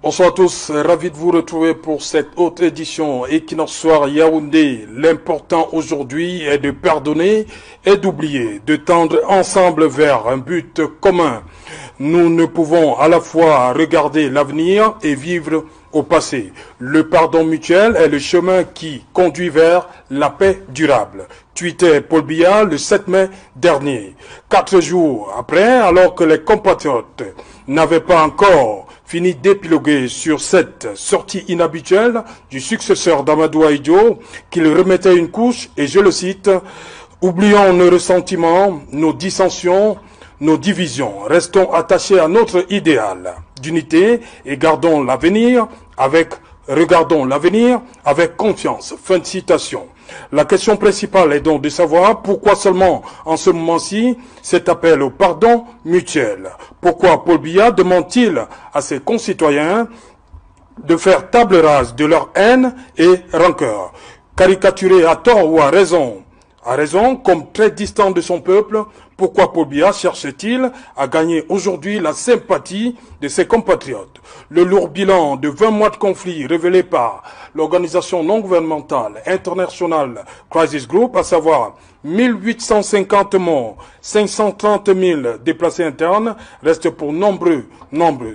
Bonsoir à tous, ravi de vous retrouver pour cette autre édition Equinox Soir Yaoundé. L'important aujourd'hui est de pardonner et d'oublier, de tendre ensemble vers un but commun. Nous ne pouvons à la fois regarder l'avenir et vivre au passé. Le pardon mutuel est le chemin qui conduit vers la paix durable. Tweetait Paul Biya le 7 mai dernier. 4 jours après, alors que les compatriotes n'avaient pas encore fini d'épiloguer sur cette sortie inhabituelle du successeur d'Amadou Ahidjo, qu'il remettait une couche, et je le cite, « Oublions nos ressentiments, nos dissensions, nos divisions. Restons attachés à notre idéal d'unité et regardons l'avenir avec confiance. » Fin de citation. La question principale est donc de savoir pourquoi seulement en ce moment-ci cet appel au pardon mutuel. Pourquoi Paul Biya demande-t-il à ses concitoyens de faire table rase de leur haine et rancœur? Caricaturé à tort ou à raison, comme très distant de son peuple, pourquoi Paul Biya cherche-t-il à gagner aujourd'hui la sympathie de ses compatriotes? Le lourd bilan de 20 mois de conflit révélé par l'organisation non gouvernementale internationale Crisis Group, à savoir 1850 morts, 530 000 déplacés internes, reste pour nombre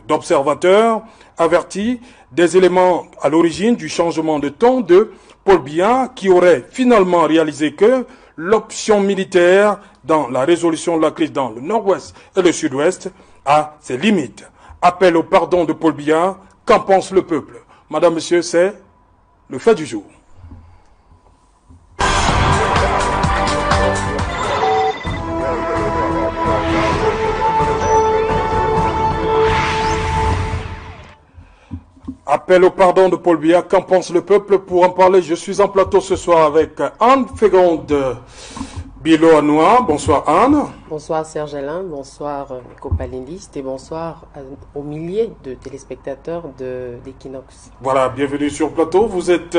d'observateurs avertis des éléments à l'origine du changement de ton de Paul Biya, qui aurait finalement réalisé que l'option militaire dans la résolution de la crise dans le nord-ouest et le sud-ouest a ses limites. Appel au pardon de Paul Biya, qu'en pense le peuple? Madame, Monsieur, c'est le fait du jour. Appel au pardon de Paul Biya, qu'en pense le peuple? Pour en parler, je suis en plateau ce soir avec Anne Fégonde Bilo-Anoua. Bonsoir Anne. Bonsoir Serge Alain, bonsoir mes copanélistes et bonsoir aux milliers de téléspectateurs d'Equinox. Voilà, bienvenue sur le plateau. Vous êtes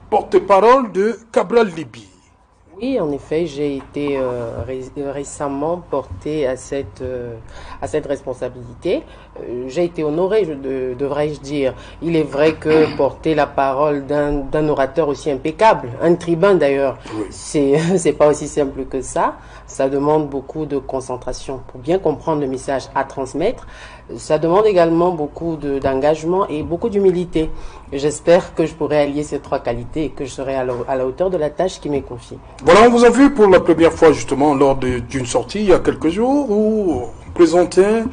porte-parole de Cabral Libye. Oui, en effet, j'ai été récemment porté à cette responsabilité. J'ai été honoré, devrais-je dire. Il est vrai que porter la parole d'un orateur aussi impeccable, un tribun d'ailleurs, oui, c'est pas aussi simple que ça. Ça demande beaucoup de concentration pour bien comprendre le message à transmettre. Ça demande également beaucoup d'engagement et beaucoup d'humilité. J'espère que je pourrai allier ces trois qualités et que je serai à la hauteur de la tâche qui m'est confiée. Voilà, on vous a vu pour la première fois justement lors d'une sortie il y a quelques jours où on présentait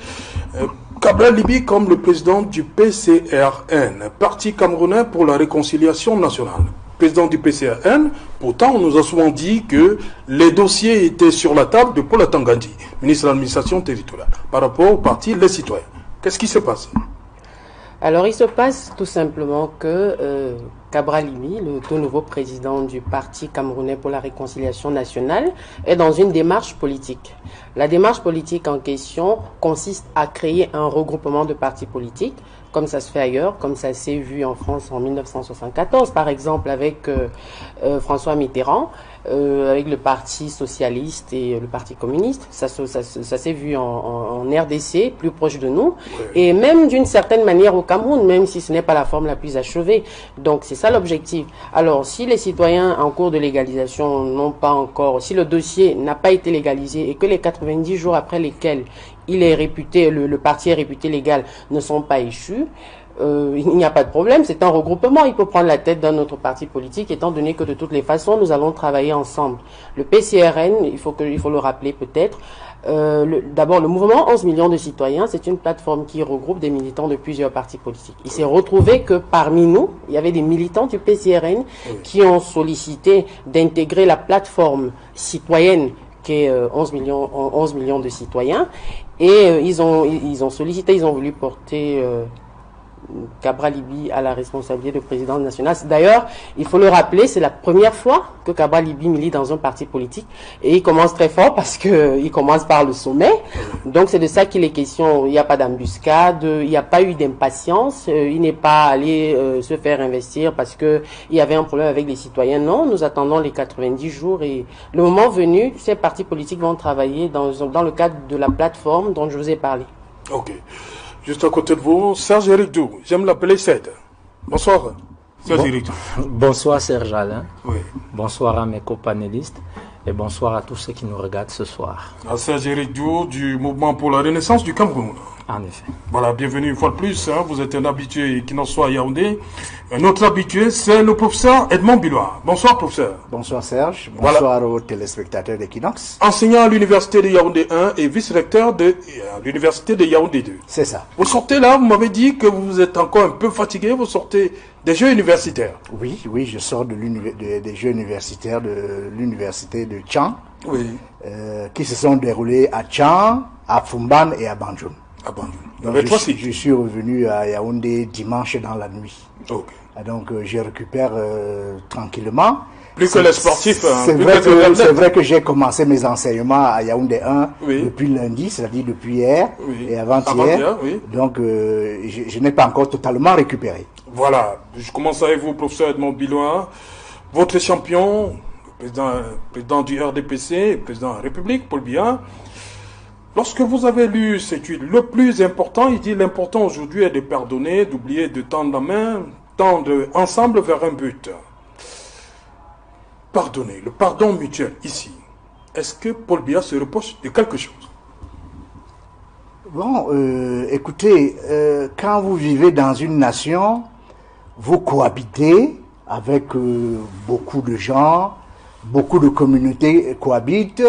Cabral Libye comme le président du PCRN, Parti camerounais pour la réconciliation nationale. Président du PCRN, pourtant on nous a souvent dit que les dossiers étaient sur la table de Paul Atangandi, ministre de l'administration territoriale, par rapport au parti Les Citoyens. Qu'est-ce qui se passe? Alors il se passe tout simplement que Cabral Libye, le tout nouveau président du Parti camerounais pour la réconciliation nationale, est dans une démarche politique. La démarche politique en question consiste à créer un regroupement de partis politiques, comme ça se fait ailleurs, comme ça s'est vu en France en 1974, par exemple avec François Mitterrand, avec le Parti socialiste et le Parti communiste. Ça s'est vu en RDC, plus proche de nous, et même d'une certaine manière au Cameroun, même si ce n'est pas la forme la plus achevée. Donc c'est ça l'objectif. Alors si les citoyens en cours de légalisation n'ont pas encore, si le dossier n'a pas été légalisé et que les 90 jours après lesquels il est réputé, le parti est réputé légal, ne sont pas échus, il n'y a pas de problème, c'est un regroupement. Il peut prendre la tête d'un autre parti politique, étant donné que de toutes les façons, nous allons travailler ensemble. Le PCRN, il faut le rappeler peut-être, d'abord le mouvement 11 millions de citoyens, c'est une plateforme qui regroupe des militants de plusieurs partis politiques. Il s'est retrouvé que parmi nous, il y avait des militants du PCRN qui ont sollicité d'intégrer la plateforme citoyenne qui est 11 millions de citoyens, et ils ont sollicité, ils ont voulu porter Cabral Libye à la responsabilité de président national. D'ailleurs, il faut le rappeler, c'est la première fois que Cabral Libye milite dans un parti politique, et il commence très fort parce que il commence par le sommet. Donc c'est de ça qu'il est question. Il n'y a pas d'embuscade, il n'y a pas eu d'impatience, il n'est pas allé se faire investir parce que il y avait un problème avec les citoyens. Non, nous attendons les 90 jours et le moment venu, ces partis politiques vont travailler dans le cadre de la plateforme dont je vous ai parlé. Ok. Juste à côté de vous, Serge Éric Dou, j'aime l'appeler Ced. Bonsoir, Serge Éric Dou. Bonsoir Serge Alain. Oui. Bonsoir à mes copanélistes et bonsoir à tous ceux qui nous regardent ce soir. Serge Éric Dou du Mouvement pour la Renaissance du Cameroun. En effet. Voilà, bienvenue une fois de plus. Vous êtes un habitué qui n'en soit à Yaoundé. Un autre habitué, c'est le professeur Edmond Bilois. Bonsoir, professeur. Bonsoir, Serge. Bonsoir aux téléspectateurs d'Equinox. Enseignant à l'université de Yaoundé 1 et vice-recteur de l'université de Yaoundé 2. C'est ça. Vous sortez là, vous m'avez dit que vous êtes encore un peu fatigué. Vous sortez des Jeux universitaires. Oui, je sors des Jeux universitaires de l'université de Tchang. Oui. Qui se sont déroulés à Tchang, à Fumban et à Banjul. Donc, je suis revenu à Yaoundé dimanche dans la nuit. Okay. Donc je récupère tranquillement. Plus que les sportifs. C'est vrai que j'ai commencé mes enseignements à Yaoundé 1 oui. depuis lundi, c'est-à-dire depuis hier oui. et avant-hier. Oui. Donc je n'ai pas encore totalement récupéré. Voilà, je commence avec vous, professeur Edmond Bilois. Votre champion, président du RDPC, président de la République, Paul Biya. Lorsque vous avez lu cette étude, le plus important, il dit l'important aujourd'hui est de pardonner, d'oublier, de tendre la main, tendre ensemble vers un but. Pardonner, le pardon mutuel ici. Est-ce que Paul Biya se reproche de quelque chose? Bon, écoutez, quand vous vivez dans une nation, vous cohabitez avec beaucoup de gens, beaucoup de communautés cohabitent,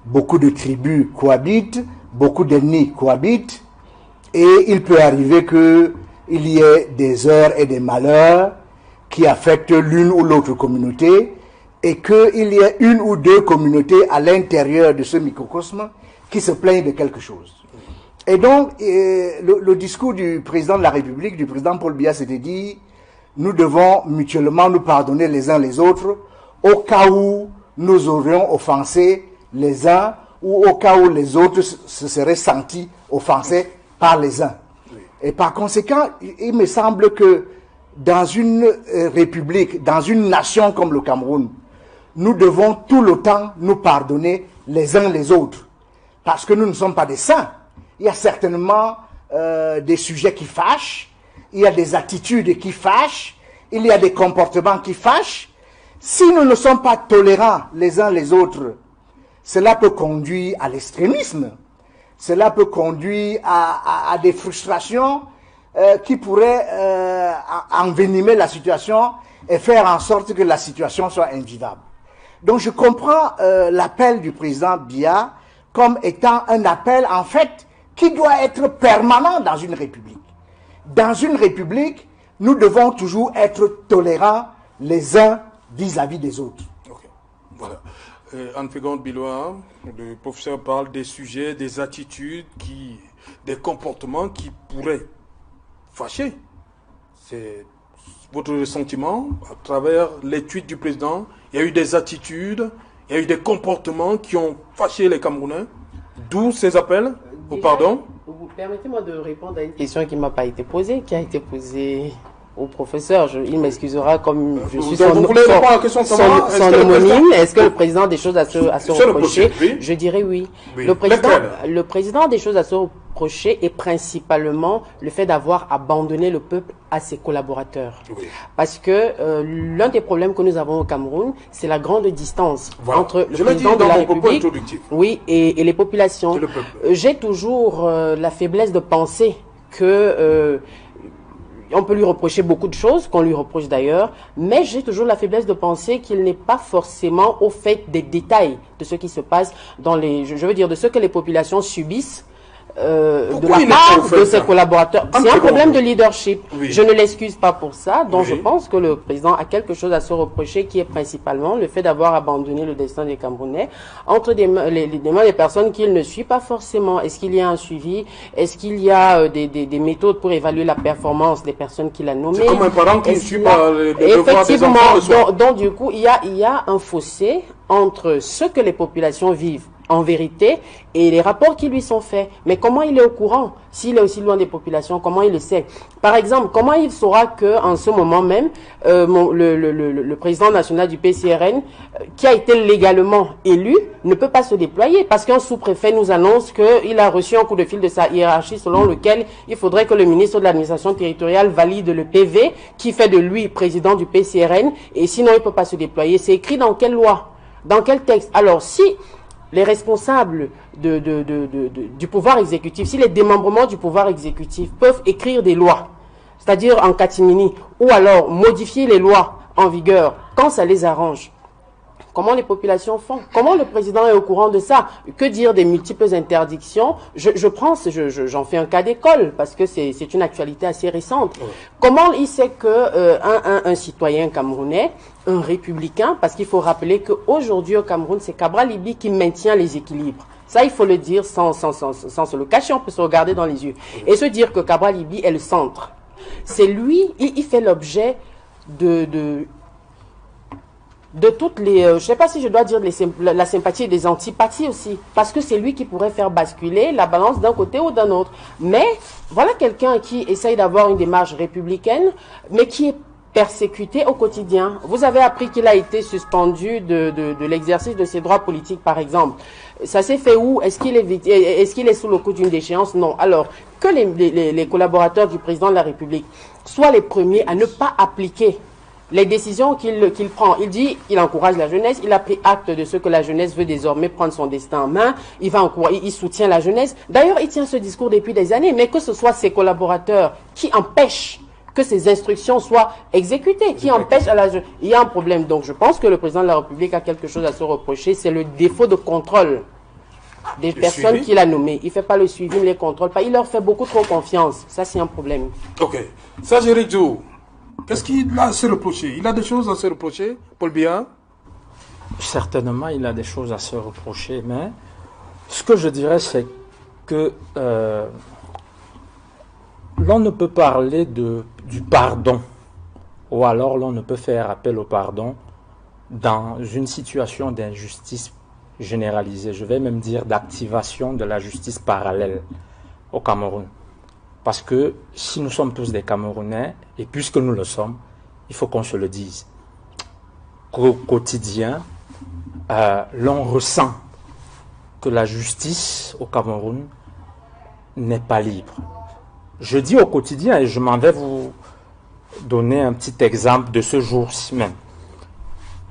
beaucoup de tribus cohabitent, beaucoup d'ennemis cohabitent, et il peut arriver qu'il y ait des heures et des malheurs qui affectent l'une ou l'autre communauté, et qu'il y ait une ou deux communautés à l'intérieur de ce microcosme qui se plaignent de quelque chose. Et donc, le discours du président de la République, du président Paul Biya, s'était dit, nous devons mutuellement nous pardonner les uns les autres, au cas où nous aurions offensé les uns, ou au cas où les autres se seraient sentis offensés par les uns. Et par conséquent, il me semble que dans une république, dans une nation comme le Cameroun, nous devons tout le temps nous pardonner les uns les autres. Parce que nous ne sommes pas des saints. Il y a certainement des sujets qui fâchent, il y a des attitudes qui fâchent, il y a des comportements qui fâchent. Si nous ne sommes pas tolérants les uns les autres, cela peut conduire à l'extrémisme. Cela peut conduire à des frustrations qui pourraient envenimer la situation et faire en sorte que la situation soit invivable. Donc je comprends l'appel du président Biya comme étant un appel en fait qui doit être permanent dans une république. Dans une république, nous devons toujours être tolérants les uns vis-à-vis des autres. Okay. Voilà. Anne-Fégonde Bilois, le professeur parle des sujets, des attitudes, des comportements qui pourraient fâcher. C'est votre ressentiment à travers l'étude du président. Il y a eu des attitudes, il y a eu des comportements qui ont fâché les Camerounais. D'où ces appels au pardon. Permettez-moi de répondre à une question qui ne m'a pas été posée, qui a été posée au professeur. Il m'excusera comme je suis son homonyme. Est-ce que le président a des choses à se reprocher? Oui. Je dirais oui. Le président a des choses à se reprocher et principalement le fait d'avoir abandonné le peuple à ses collaborateurs. Oui. Parce que l'un des problèmes que nous avons au Cameroun, c'est la grande distance entre le président de la République et les populations. J'ai toujours la faiblesse de penser que on peut lui reprocher beaucoup de choses, qu'on lui reproche d'ailleurs, mais j'ai toujours la faiblesse de penser qu'il n'est pas forcément au fait des détails de ce qui se passe dans je veux dire, de ce que les populations subissent de la part de ses collaborateurs. C'est un problème de leadership. Oui. Je ne l'excuse pas pour ça, donc je pense que le président a quelque chose à se reprocher, qui est principalement le fait d'avoir abandonné le destin des Camerounais entre les mains des personnes qu'il ne suit pas forcément. Est-ce qu'il y a un suivi? Est-ce qu'il y a des méthodes pour évaluer la performance des personnes qu'il a nommées? C'est comme un parent qui ne suit pas le devoir des enfants. Donc du coup, il y a un fossé entre ce que les populations vivent en vérité et les rapports qui lui sont faits. Mais comment il est au courant? S'il est aussi loin des populations, comment il le sait? Par exemple, comment il saura que en ce moment même, le président national du PCRN, qui a été légalement élu, ne peut pas se déployer parce qu'un sous-préfet nous annonce qu'il a reçu un coup de fil de sa hiérarchie selon lequel il faudrait que le ministre de l'administration territoriale valide le PV qui fait de lui président du PCRN et sinon il ne peut pas se déployer. C'est écrit dans quelle loi? Dans quel texte? Alors si les responsables du pouvoir exécutif, si les démembrements du pouvoir exécutif peuvent écrire des lois, c'est-à-dire en catimini, ou alors modifier les lois en vigueur quand ça les arrange, comment les populations font? Comment le président est au courant de ça? Que dire des multiples interdictions? J'en fais un cas d'école parce que c'est une actualité assez récente. Ouais. Comment il sait que un citoyen camerounais, un républicain, parce qu'il faut rappeler qu'aujourd'hui au Cameroun, c'est Cabral Libby qui maintient les équilibres. Ça, il faut le dire sans se le cacher, on peut se regarder dans les yeux. Et se dire que Cabral Libby est le centre. C'est lui, il fait l'objet de toutes les, je ne sais pas si je dois dire la sympathie et des antipathies aussi, parce que c'est lui qui pourrait faire basculer la balance d'un côté ou d'un autre. Mais voilà quelqu'un qui essaye d'avoir une démarche républicaine, mais qui est persécuté au quotidien. Vous avez appris qu'il a été suspendu de l'exercice de ses droits politiques, par exemple. Ça s'est fait où? Est-ce qu'il est sous le coup d'une déchéance? Non. Alors, que les collaborateurs du président de la République soient les premiers à ne pas appliquer les décisions qu'il prend. Il dit, il encourage la jeunesse, il a pris acte de ce que la jeunesse veut désormais prendre son destin en main, il soutient la jeunesse. D'ailleurs, il tient ce discours depuis des années, mais que ce soit ses collaborateurs qui empêchent que ces instructions soient exécutées, qui empêchent à la jeunesse. Il y a un problème. Donc, je pense que le président de la République a quelque chose à se reprocher, c'est le défaut de contrôle des personnes qu'il a nommées. Il ne fait pas le suivi, il ne les contrôle pas. Il leur fait beaucoup trop confiance. Ça, c'est un problème. Ok. Ça, Jérick Djou, qu'est-ce qu'il a à se reprocher? Il a des choses à se reprocher, Paul Biya? Certainement, il a des choses à se reprocher, mais ce que je dirais, c'est que l'on ne peut parler du pardon, ou alors l'on ne peut faire appel au pardon dans une situation d'injustice généralisée, je vais même dire d'activation de la justice parallèle au Cameroun. Parce que si nous sommes tous des Camerounais, et puisque nous le sommes, il faut qu'on se le dise, qu'au quotidien, l'on ressent que la justice au Cameroun n'est pas libre. Je dis au quotidien, et je m'en vais vous donner un petit exemple de ce jour-ci même.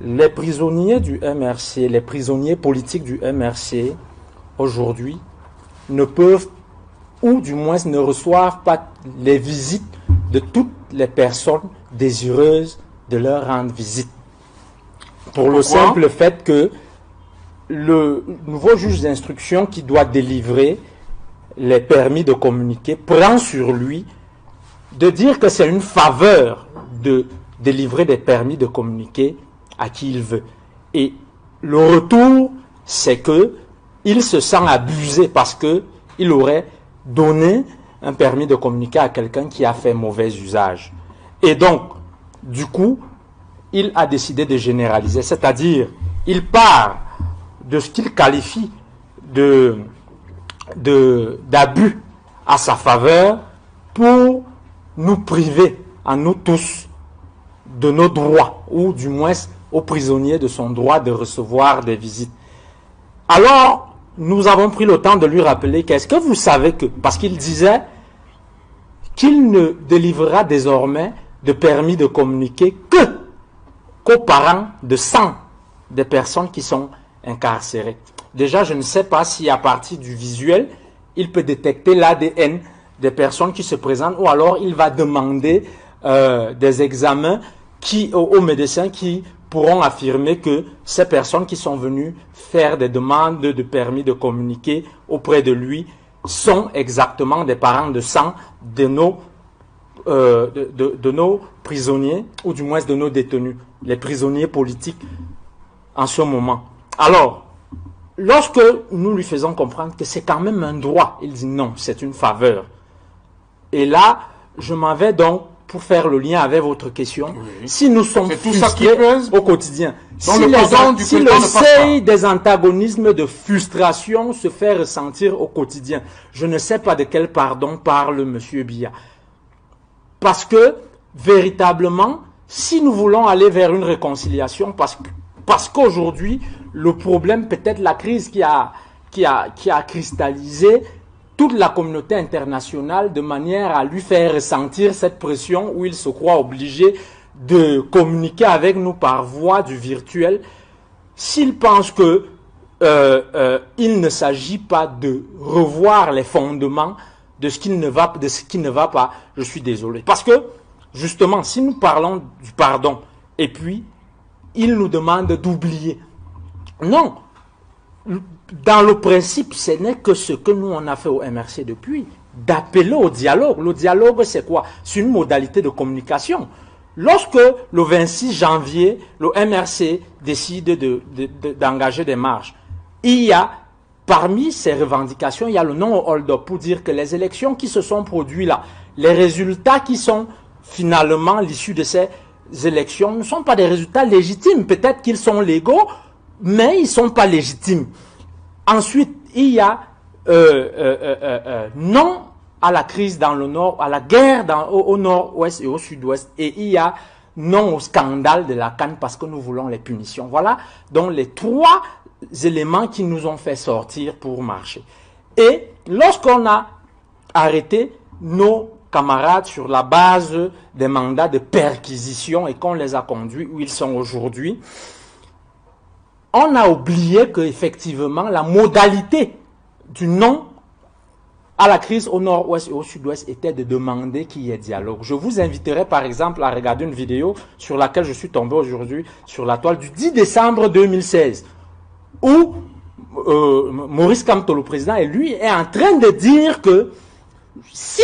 Les prisonniers du MRC, les prisonniers politiques du MRC, aujourd'hui, ne peuvent, ou du moins ne reçoivent pas les visites de toutes les personnes désireuses de leur rendre visite. Pour le simple fait que le nouveau juge d'instruction qui doit délivrer les permis de communiquer prend sur lui de dire que c'est une faveur de délivrer des permis de communiquer à qui il veut. Et le retour, c'est que il se sent abusé parce que il aurait donné un permis de communiquer à quelqu'un qui a fait mauvais usage. Et donc, du coup, il a décidé de généraliser, c'est-à-dire, il part de ce qu'il qualifie d'abus à sa faveur pour nous priver, à nous tous, de nos droits, ou du moins aux prisonniers de son droit de recevoir des visites. Alors, nous avons pris le temps de lui rappeler qu'est-ce que vous savez que, parce qu'il disait qu'il ne délivrera désormais de permis de communiquer qu'aux parents de 100 des personnes qui sont incarcérées. Déjà, je ne sais pas si à partir du visuel, il peut détecter l'ADN des personnes qui se présentent, ou alors il va demander des examens aux médecins qui pourront affirmer que ces personnes qui sont venues faire des demandes de permis de communiquer auprès de lui sont exactement des parents de sang de nos prisonniers, ou du moins de nos détenus, les prisonniers politiques en ce moment. Alors, lorsque nous lui faisons comprendre que c'est quand même un droit, il dit non, c'est une faveur. Et là, je m'en vais donc pour faire le lien avec votre question, Oui. si nous sommes C'est tout ça qui frustrés pèse au quotidien, dans si, le pardon du si président le ne passe pas. seuil des antagonismes de frustration se fait ressentir au quotidien, je ne sais pas de quel pardon parle M. Biya. Parce que, véritablement, si nous voulons aller vers une réconciliation, parce qu'aujourd'hui, le problème, peut-être la crise qui a cristallisé toute la communauté internationale de manière à lui faire ressentir cette pression où il se croit obligé de communiquer avec nous par voie du virtuel, s'il pense que il ne s'agit pas de revoir les fondements de ce qui ne va pas, je suis désolé. Parce que, justement, si nous parlons du pardon, et puis, il nous demande d'oublier. Non, dans le principe, ce n'est que ce que nous, on a fait au MRC depuis, d'appeler au dialogue. Le dialogue, c'est quoi? C'est une modalité de communication. Lorsque, le 26 janvier, le MRC décide d'engager des marches, il y a, parmi ces revendications, il y a le non au hold-up pour dire que les élections qui se sont produites là, les résultats qui sont finalement l'issue de ces élections ne sont pas des résultats légitimes. Peut-être qu'ils sont légaux, mais ils ne sont pas légitimes. Ensuite, il y a non à la crise dans le nord, à la guerre au nord-ouest et au sud-ouest. Et il y a non au scandale de la CAN parce que nous voulons les punitions. Voilà donc les trois éléments qui nous ont fait sortir pour marcher. Et lorsqu'on a arrêté nos camarades sur la base des mandats de perquisition et qu'on les a conduits où ils sont aujourd'hui, on a oublié qu'effectivement, la modalité du non à la crise au nord-ouest et au sud-ouest était de demander qu'il y ait dialogue. Je vous inviterai par exemple à regarder une vidéo sur laquelle je suis tombé aujourd'hui sur la toile du 10 décembre 2016 où Maurice Kamto, le président, et lui est en train de dire que si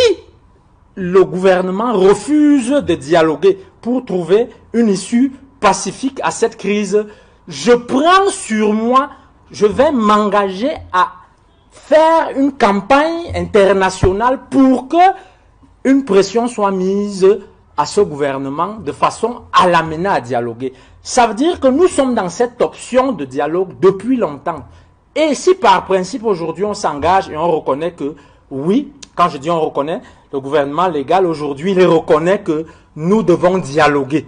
le gouvernement refuse de dialoguer pour trouver une issue pacifique à cette crise, je prends sur moi, je vais m'engager à faire une campagne internationale pour que une pression soit mise à ce gouvernement de façon à l'amener à dialoguer. Ça veut dire que nous sommes dans cette option de dialogue depuis longtemps. Et si par principe aujourd'hui on s'engage et on reconnaît que, oui, quand je dis on reconnaît, le gouvernement légal aujourd'hui il reconnaît que nous devons dialoguer.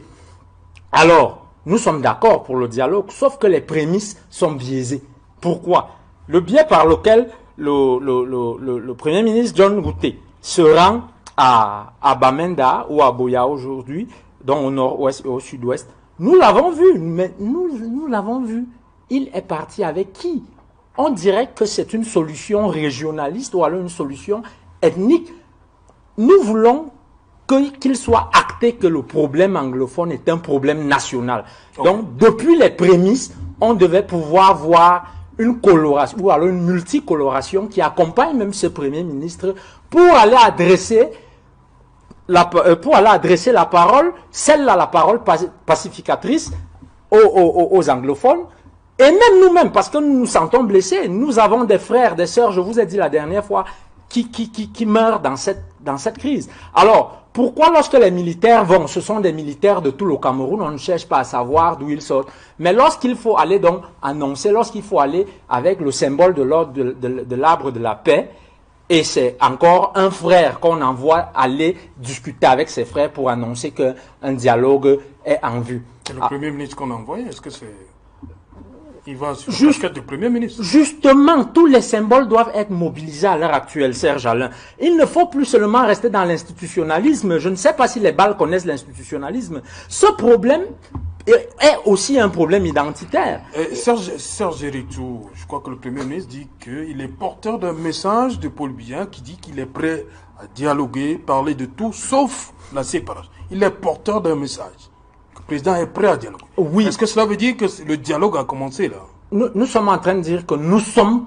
Alors, nous sommes d'accord pour le dialogue, sauf que les prémices sont biaisées. Pourquoi? Le biais par lequel le Premier ministre John Ngouté se rend à Bamenda ou à Boya aujourd'hui, donc au nord-ouest et au sud-ouest, nous l'avons vu, mais nous l'avons vu. Il est parti avec qui? On dirait que c'est une solution régionaliste ou alors une solution ethnique. Nous voulons qu'il soit acté que le problème anglophone est un problème national. Donc, depuis les prémices, on devait pouvoir voir une coloration, ou alors une multicoloration qui accompagne même ce Premier ministre pour aller adresser la parole, celle-là, la parole pacificatrice aux anglophones, et même nous-mêmes, parce que nous nous sentons blessés. Nous avons des frères, des sœurs, je vous ai dit la dernière fois, qui meurent dans cette crise. Alors, pourquoi lorsque les militaires vont, ce sont des militaires de tout le Cameroun, on ne cherche pas à savoir d'où ils sortent. Mais lorsqu'il faut aller donc annoncer, lorsqu'il faut aller avec le symbole de l'ordre de l'arbre de la paix, et c'est encore un frère qu'on envoie aller discuter avec ses frères pour annoncer qu'un dialogue est en vue. C'est le Premier ministre qu'on a envoyé, est-ce que c'est... Il va sur la casquette du Premier ministre. Justement, tous les symboles doivent être mobilisés à l'heure actuelle, Serge Alain. Il ne faut plus seulement rester dans l'institutionnalisme. Je ne sais pas si les balles connaissent l'institutionnalisme. Ce problème est aussi un problème identitaire. Serge Eritou, je crois que le Premier ministre dit qu'il est porteur d'un message de Paul Biya qui dit qu'il est prêt à dialoguer, parler de tout, sauf la séparation. Il est porteur d'un message. Le président est prêt à dialoguer. Oui. Est-ce que cela veut dire que le dialogue a commencé là? Nous sommes en train de dire que nous sommes,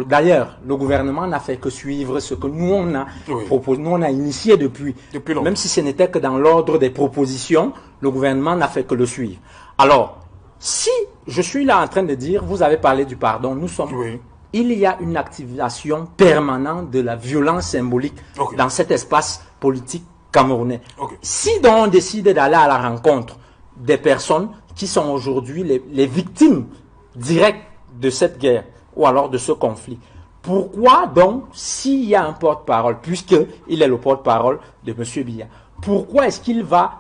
d'ailleurs, le gouvernement n'a fait que suivre ce que nous on a proposé, nous on a initié depuis longtemps. Même si ce n'était que dans l'ordre des propositions, le gouvernement n'a fait que le suivre. Alors, si je suis là en train de dire, vous avez parlé du pardon, nous sommes... Oui. Il y a une activation permanente de la violence symbolique dans cet espace politique Camerounais. Okay. Si donc on décide d'aller à la rencontre des personnes qui sont aujourd'hui les victimes directes de cette guerre ou alors de ce conflit, pourquoi donc, s'il y a un porte-parole, puisqu'il est le porte-parole de M. Biya, pourquoi est-ce qu'il va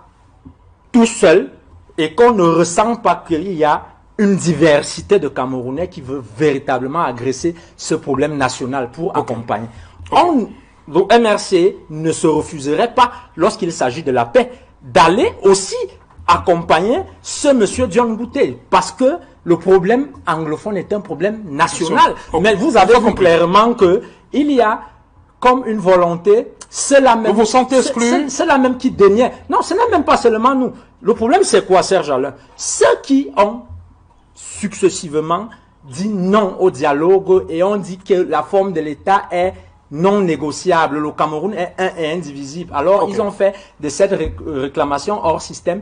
tout seul et qu'on ne ressent pas qu'il y a une diversité de Camerounais qui veut véritablement agresser ce problème national pour accompagner. Le MRC ne se refuserait pas, lorsqu'il s'agit de la paix, d'aller aussi accompagner ce monsieur John Boutet, parce que le problème anglophone est un problème national. Mais vous avez vu clairement qu'il y a comme une volonté, c'est la même. Vous vous sentez exclu? C'est la même qui déniait. Non, ce n'est même pas seulement nous. Le problème, c'est quoi, Serge Alain? Ceux qui ont successivement dit non au dialogue et ont dit que la forme de l'État est non négociable. Le Cameroun est un et indivisible. Alors, ils ont fait de cette réclamation hors système.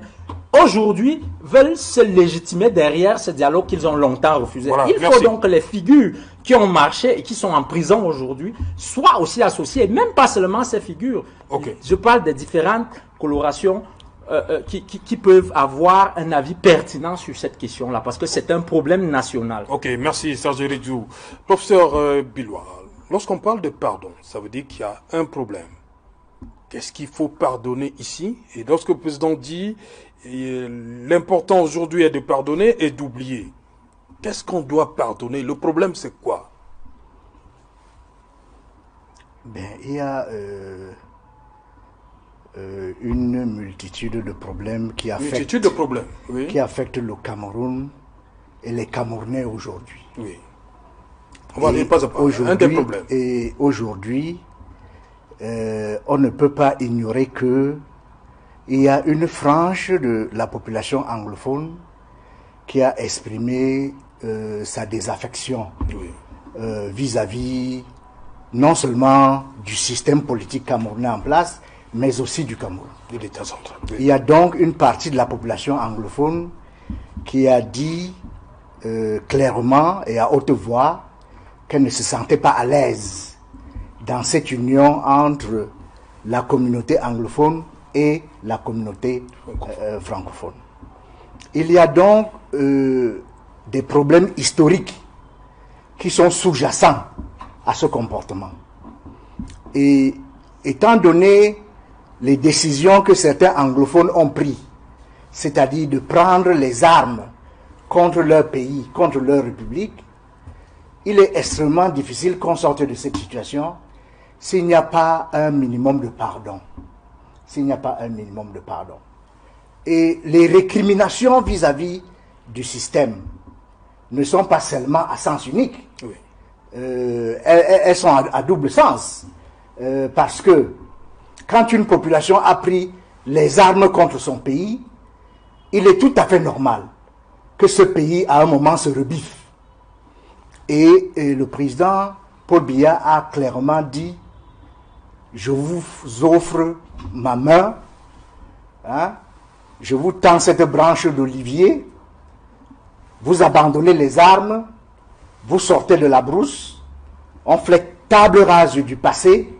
Aujourd'hui, veulent se légitimer derrière ce dialogue qu'ils ont longtemps refusé. Voilà, il faut donc que les figures qui ont marché et qui sont en prison aujourd'hui soient aussi associées. Même pas seulement ces figures. Je parle des différentes colorations qui peuvent avoir un avis pertinent sur cette question-là, parce que c'est un problème national. Ok, merci Serge Ridjou. Professeur Bilois, lorsqu'on parle de pardon, ça veut dire qu'il y a un problème. Qu'est-ce qu'il faut pardonner ici? Et lorsque le président dit l'important aujourd'hui est de pardonner et d'oublier, qu'est-ce qu'on doit pardonner? Le problème, c'est quoi? Il y a une multitude de problèmes qui affectent, qui affectent le Cameroun et les Camerounais aujourd'hui. Oui. On va aller pas à pas. Un des problèmes. Et aujourd'hui, on ne peut pas ignorer que il y a une frange de la population anglophone qui a exprimé sa désaffection vis-à-vis non seulement du système politique camerounais en place, mais aussi du Cameroun. De l'État central. Il y a donc une partie de la population anglophone qui a dit clairement et à haute voix qu'elle ne se sentait pas à l'aise dans cette union entre la communauté anglophone et la communauté francophone. Il y a donc des problèmes historiques qui sont sous-jacents à ce comportement. Et étant donné les décisions que certains anglophones ont prises, c'est-à-dire de prendre les armes contre leur pays, contre leur république, il est extrêmement difficile qu'on sorte de cette situation s'il n'y a pas un minimum de pardon. S'il n'y a pas un minimum de pardon. Et les récriminations vis-à-vis du système ne sont pas seulement à sens unique. Oui. Elles sont à double sens. Parce que quand une population a pris les armes contre son pays, il est tout à fait normal que ce pays, à un moment, se rebiffe. Et le président Paul Biya a clairement dit: je vous offre ma main, hein, je vous tends cette branche d'olivier, vous abandonnez les armes, vous sortez de la brousse, on fait table rase du passé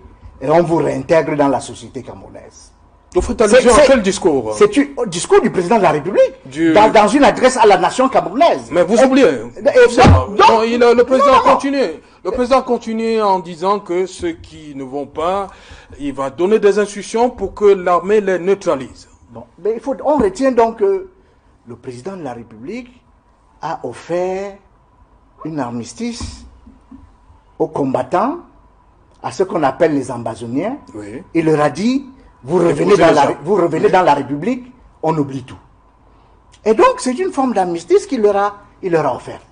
et on vous réintègre dans la société camerounaise. Vous faites allusion à quel discours? C'est un discours du président de la République, dans une adresse à la nation camerounaise. Mais vous oubliez. Le président continue. Le président continue en disant que ceux qui ne vont pas, il va donner des instructions pour que l'armée les neutralise. Bon, mais on retient donc que le président de la République a offert une armistice aux combattants, à ceux qu'on appelle les ambassoniens. Oui. Il leur a dit: vous revenez dans la République, on oublie tout. Et donc, c'est une forme d'armistice qu'il leur a offerte.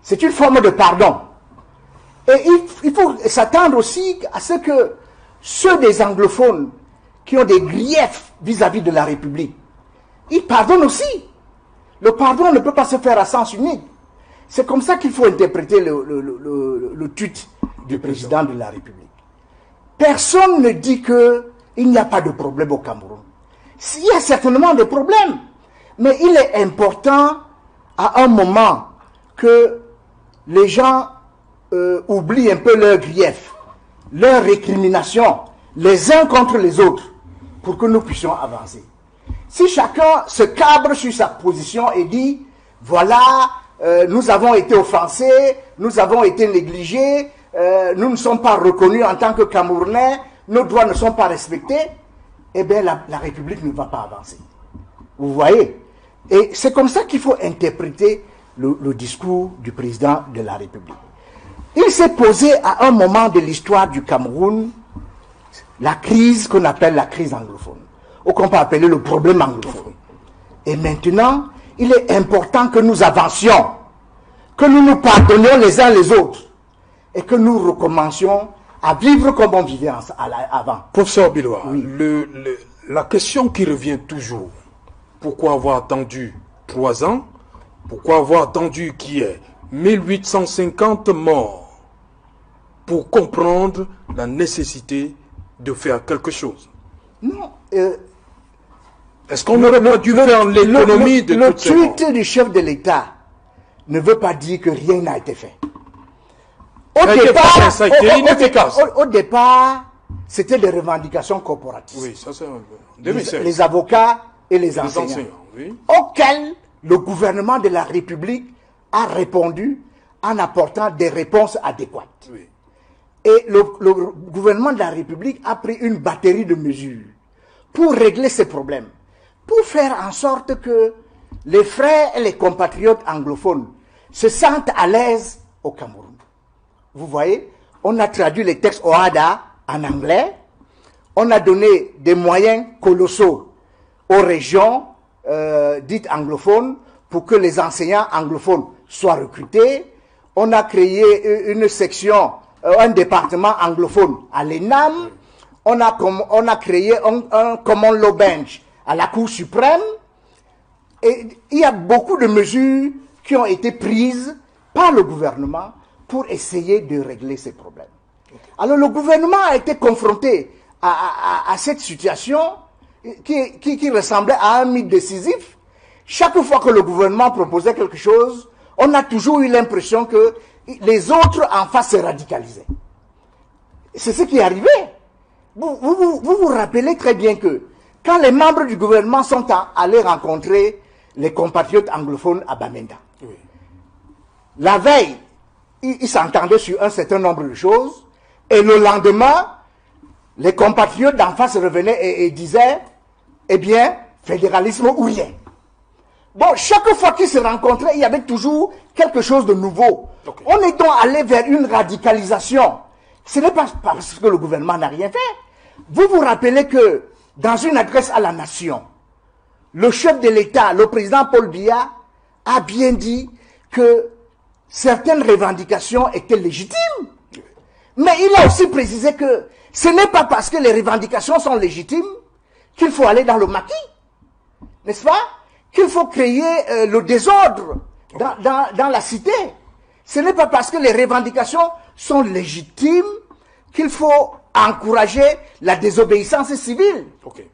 C'est une forme de pardon. Et il faut s'attendre aussi à ce que ceux des anglophones qui ont des griefs vis-à-vis de la République, ils pardonnent aussi. Le pardon ne peut pas se faire à sens unique. C'est comme ça qu'il faut interpréter le tweet du président de la République. Personne ne dit qu'il n'y a pas de problème au Cameroun. Il y a certainement des problèmes. Mais il est important à un moment que les gens oublient un peu leurs griefs, leurs récriminations, les uns contre les autres, pour que nous puissions avancer. Si chacun se cabre sur sa position et dit, voilà, nous avons été offensés, nous avons été négligés, nous ne sommes pas reconnus en tant que Camerounais, nos droits ne sont pas respectés, eh bien la République ne va pas avancer. Vous voyez? Et c'est comme ça qu'il faut interpréter le discours du président de la République. Il s'est posé à un moment de l'histoire du Cameroun la crise qu'on appelle la crise anglophone, ou qu'on peut appeler le problème anglophone. Et maintenant, il est important que nous avancions, que nous nous pardonnions les uns les autres, et que nous recommencions à vivre comme on vivait avant. Professeur Bilois, oui. La question qui revient toujours, pourquoi avoir attendu 3 ans? Pourquoi avoir attendu qu'il y ait 1850 morts pour comprendre la nécessité de faire quelque chose? Non. Est-ce qu'on n'aurait pas dû faire l'économie de toutes ces morts? Le tweet du chef de l'État ne veut pas dire que rien n'a été fait. Au départ, c'était des revendications corporatistes. Oui, ça c'est les avocats et les enseignants. Oui. Auxquels le gouvernement de la République a répondu en apportant des réponses adéquates. Oui. Et le gouvernement de la République a pris une batterie de mesures pour régler ces problèmes, pour faire en sorte que les frères et les compatriotes anglophones se sentent à l'aise au Cameroun. Vous voyez, on a traduit les textes OHADA en anglais, on a donné des moyens colossaux aux régions dites anglophones pour que les enseignants anglophones soient recrutés. On a créé une section, un département anglophone à l'ENAM. On a créé un common law bench à la Cour suprême. Et il y a beaucoup de mesures qui ont été prises par le gouvernement pour essayer de régler ces problèmes. Alors le gouvernement a été confronté à cette situation qui ressemblait à un mythe décisif. Chaque fois que le gouvernement proposait quelque chose, on a toujours eu l'impression que les autres en face se radicalisaient. C'est ce qui est arrivé. Vous rappelez très bien que quand les membres du gouvernement sont allés rencontrer les compatriotes anglophones à Bamenda, oui. La veille, ils s'entendaient sur un certain nombre de choses, et le lendemain, les compatriotes d'en face revenaient et disaient, eh bien, fédéralisme ou rien. Bon, chaque fois qu'ils se rencontraient, il y avait toujours quelque chose de nouveau. Okay. On est donc allé vers une radicalisation. Ce n'est pas parce que le gouvernement n'a rien fait. Vous vous rappelez que dans une adresse à la nation, le chef de l'État, le président Paul Biya, a bien dit que certaines revendications étaient légitimes. Mais il a aussi précisé que ce n'est pas parce que les revendications sont légitimes qu'il faut aller dans le maquis. N'est-ce pas? Qu'il faut créer le désordre dans la cité. Ce n'est pas parce que les revendications sont légitimes qu'il faut encourager la désobéissance civile. Okay.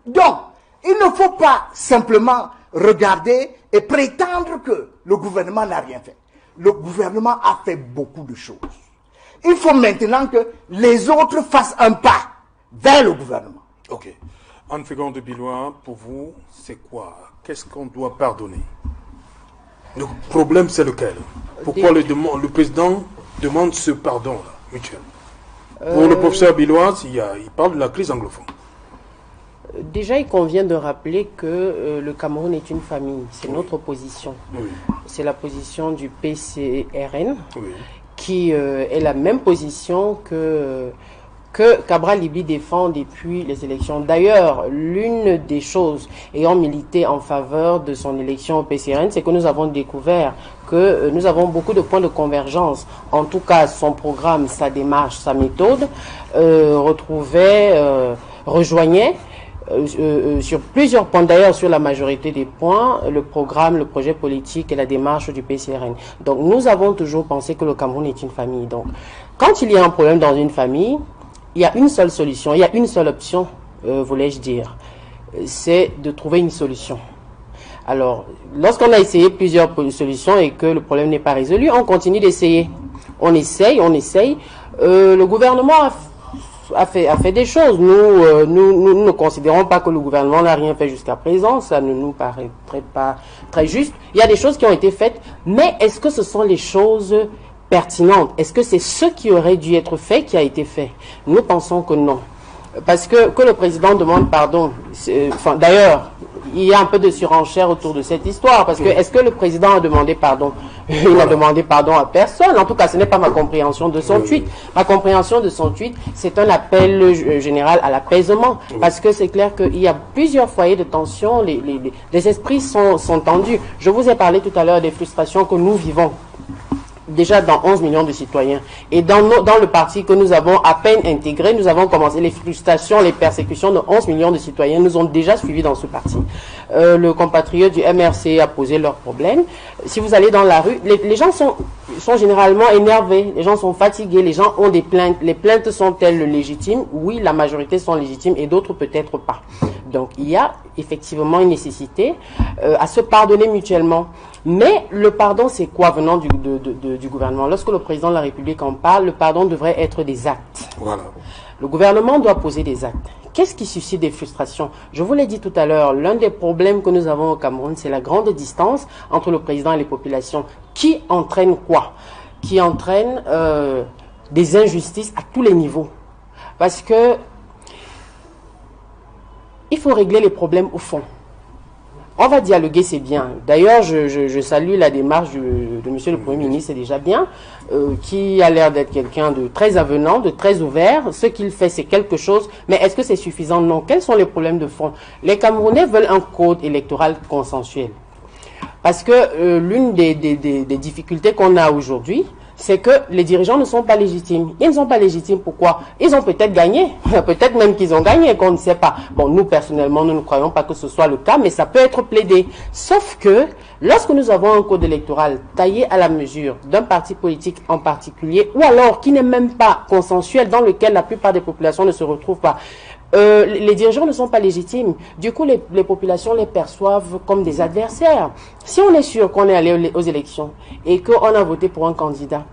Donc, il ne faut pas simplement regarder et prétendre que le gouvernement n'a rien fait. Le gouvernement a fait beaucoup de choses. Il faut maintenant que les autres fassent un pas vers le gouvernement. Ok. Anne-Fégonde de Bilois, pour vous, c'est quoi? Qu'est-ce qu'on doit pardonner? Le problème, c'est lequel? Pourquoi le président demande ce pardon-là, mutuel? Pour le professeur Bilois, il parle de la crise anglophone. Déjà, il convient de rappeler que le Cameroun est une famille. C'est notre position. Oui. C'est la position du PCRN, oui. Qui est la même position que Cabral Libye défend depuis les élections. D'ailleurs, l'une des choses ayant milité en faveur de son élection au PCRN, c'est que nous avons découvert que nous avons beaucoup de points de convergence. En tout cas, son programme, sa démarche, sa méthode rejoignait sur plusieurs points, d'ailleurs sur la majorité des points, le programme, le projet politique et la démarche du PCRN. Donc nous avons toujours pensé que le Cameroun est une famille. Donc quand il y a un problème dans une famille, il y a une seule solution, il y a une seule option, voulais-je dire, c'est de trouver une solution. Alors, lorsqu'on a essayé plusieurs solutions et que le problème n'est pas résolu, on continue d'essayer. On essaye. Le gouvernement a a fait des choses. Nous ne considérons pas que le gouvernement n'a rien fait jusqu'à présent. Ça ne nous paraîtrait pas très juste. Il y a des choses qui ont été faites, mais est-ce que ce sont les choses pertinentes? Est-ce que c'est ce qui aurait dû être fait qui a été fait? Nous pensons que non. Parce que le président demande pardon, d'ailleurs, il y a un peu de surenchère autour de cette histoire, parce que est-ce que le président a demandé pardon? Il n'a demandé pardon à personne. En tout cas, ce n'est pas ma compréhension de son tweet. Ma compréhension de son tweet, c'est un appel général à l'apaisement, parce que c'est clair qu'il y a plusieurs foyers de tension, les esprits sont tendus. Je vous ai parlé tout à l'heure des frustrations que nous vivons déjà dans 11 millions de citoyens. Et dans le parti que nous avons à peine intégré, nous avons commencé les frustrations, les persécutions de 11 millions de citoyens nous ont déjà suivis dans ce parti. Le compatriote du MRC a posé leurs problèmes. Si vous allez dans la rue, les gens sont généralement énervés, les gens sont fatigués, les gens ont des plaintes. Les plaintes sont-elles légitimes? Oui, la majorité sont légitimes et d'autres peut-être pas. Donc il y a effectivement une nécessité à se pardonner mutuellement. Mais le pardon, c'est quoi venant du gouvernement? Lorsque le président de la République en parle, le pardon devrait être des actes. Voilà. Le gouvernement doit poser des actes. Qu'est-ce qui suscite des frustrations? Je vous l'ai dit tout à l'heure, l'un des problèmes que nous avons au Cameroun, c'est la grande distance entre le président et les populations. Qui entraîne quoi? Qui entraîne des injustices à tous les niveaux. Parce que il faut régler les problèmes au fond. On va dialoguer, c'est bien. D'ailleurs, je salue la démarche de Monsieur le Premier ministre, c'est déjà bien, qui a l'air d'être quelqu'un de très avenant, de très ouvert. Ce qu'il fait, c'est quelque chose, mais est-ce que c'est suffisant? Non. Quels sont les problèmes de fond? Les Camerounais veulent un code électoral consensuel. Parce que l'une des difficultés qu'on a aujourd'hui, c'est que les dirigeants ne sont pas légitimes. Ils ne sont pas légitimes, pourquoi? Ils ont peut-être gagné, peut-être même qu'ils ont gagné, qu'on ne sait pas. Bon, nous, personnellement, nous ne croyons pas que ce soit le cas, mais ça peut être plaidé. Sauf que, lorsque nous avons un code électoral taillé à la mesure d'un parti politique en particulier, ou alors qui n'est même pas consensuel, dans lequel la plupart des populations ne se retrouvent pas, les dirigeants ne sont pas légitimes. Du coup, les populations les perçoivent comme des adversaires. Si on est sûr qu'on est allé aux élections et qu'on a voté pour un candidat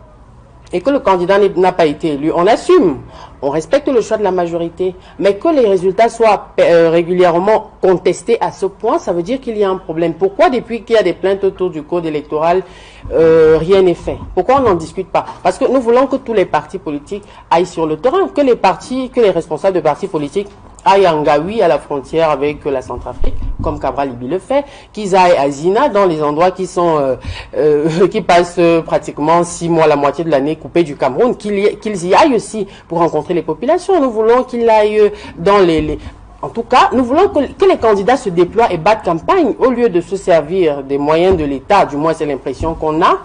et que le candidat n'a pas été élu, on assume, on respecte le choix de la majorité, mais que les résultats soient régulièrement contestés à ce point, ça veut dire qu'il y a un problème. Pourquoi depuis qu'il y a des plaintes autour du code électoral, rien n'est fait? Pourquoi on n'en discute pas? Parce que nous voulons que tous les partis politiques aillent sur le terrain, que les responsables de partis politiques aillent à Ngaoui, à la frontière avec la Centrafrique, comme Cabral Libi le fait, qu'ils aillent à Zina, dans les endroits qui sont qui passent pratiquement 6 mois, la moitié de l'année coupés du Cameroun, qu'ils y aillent aussi pour rencontrer les populations. Nous voulons qu'ils aillent dans en tout cas, nous voulons que les candidats se déploient et battent campagne au lieu de se servir des moyens de l'État, du moins c'est l'impression qu'on a,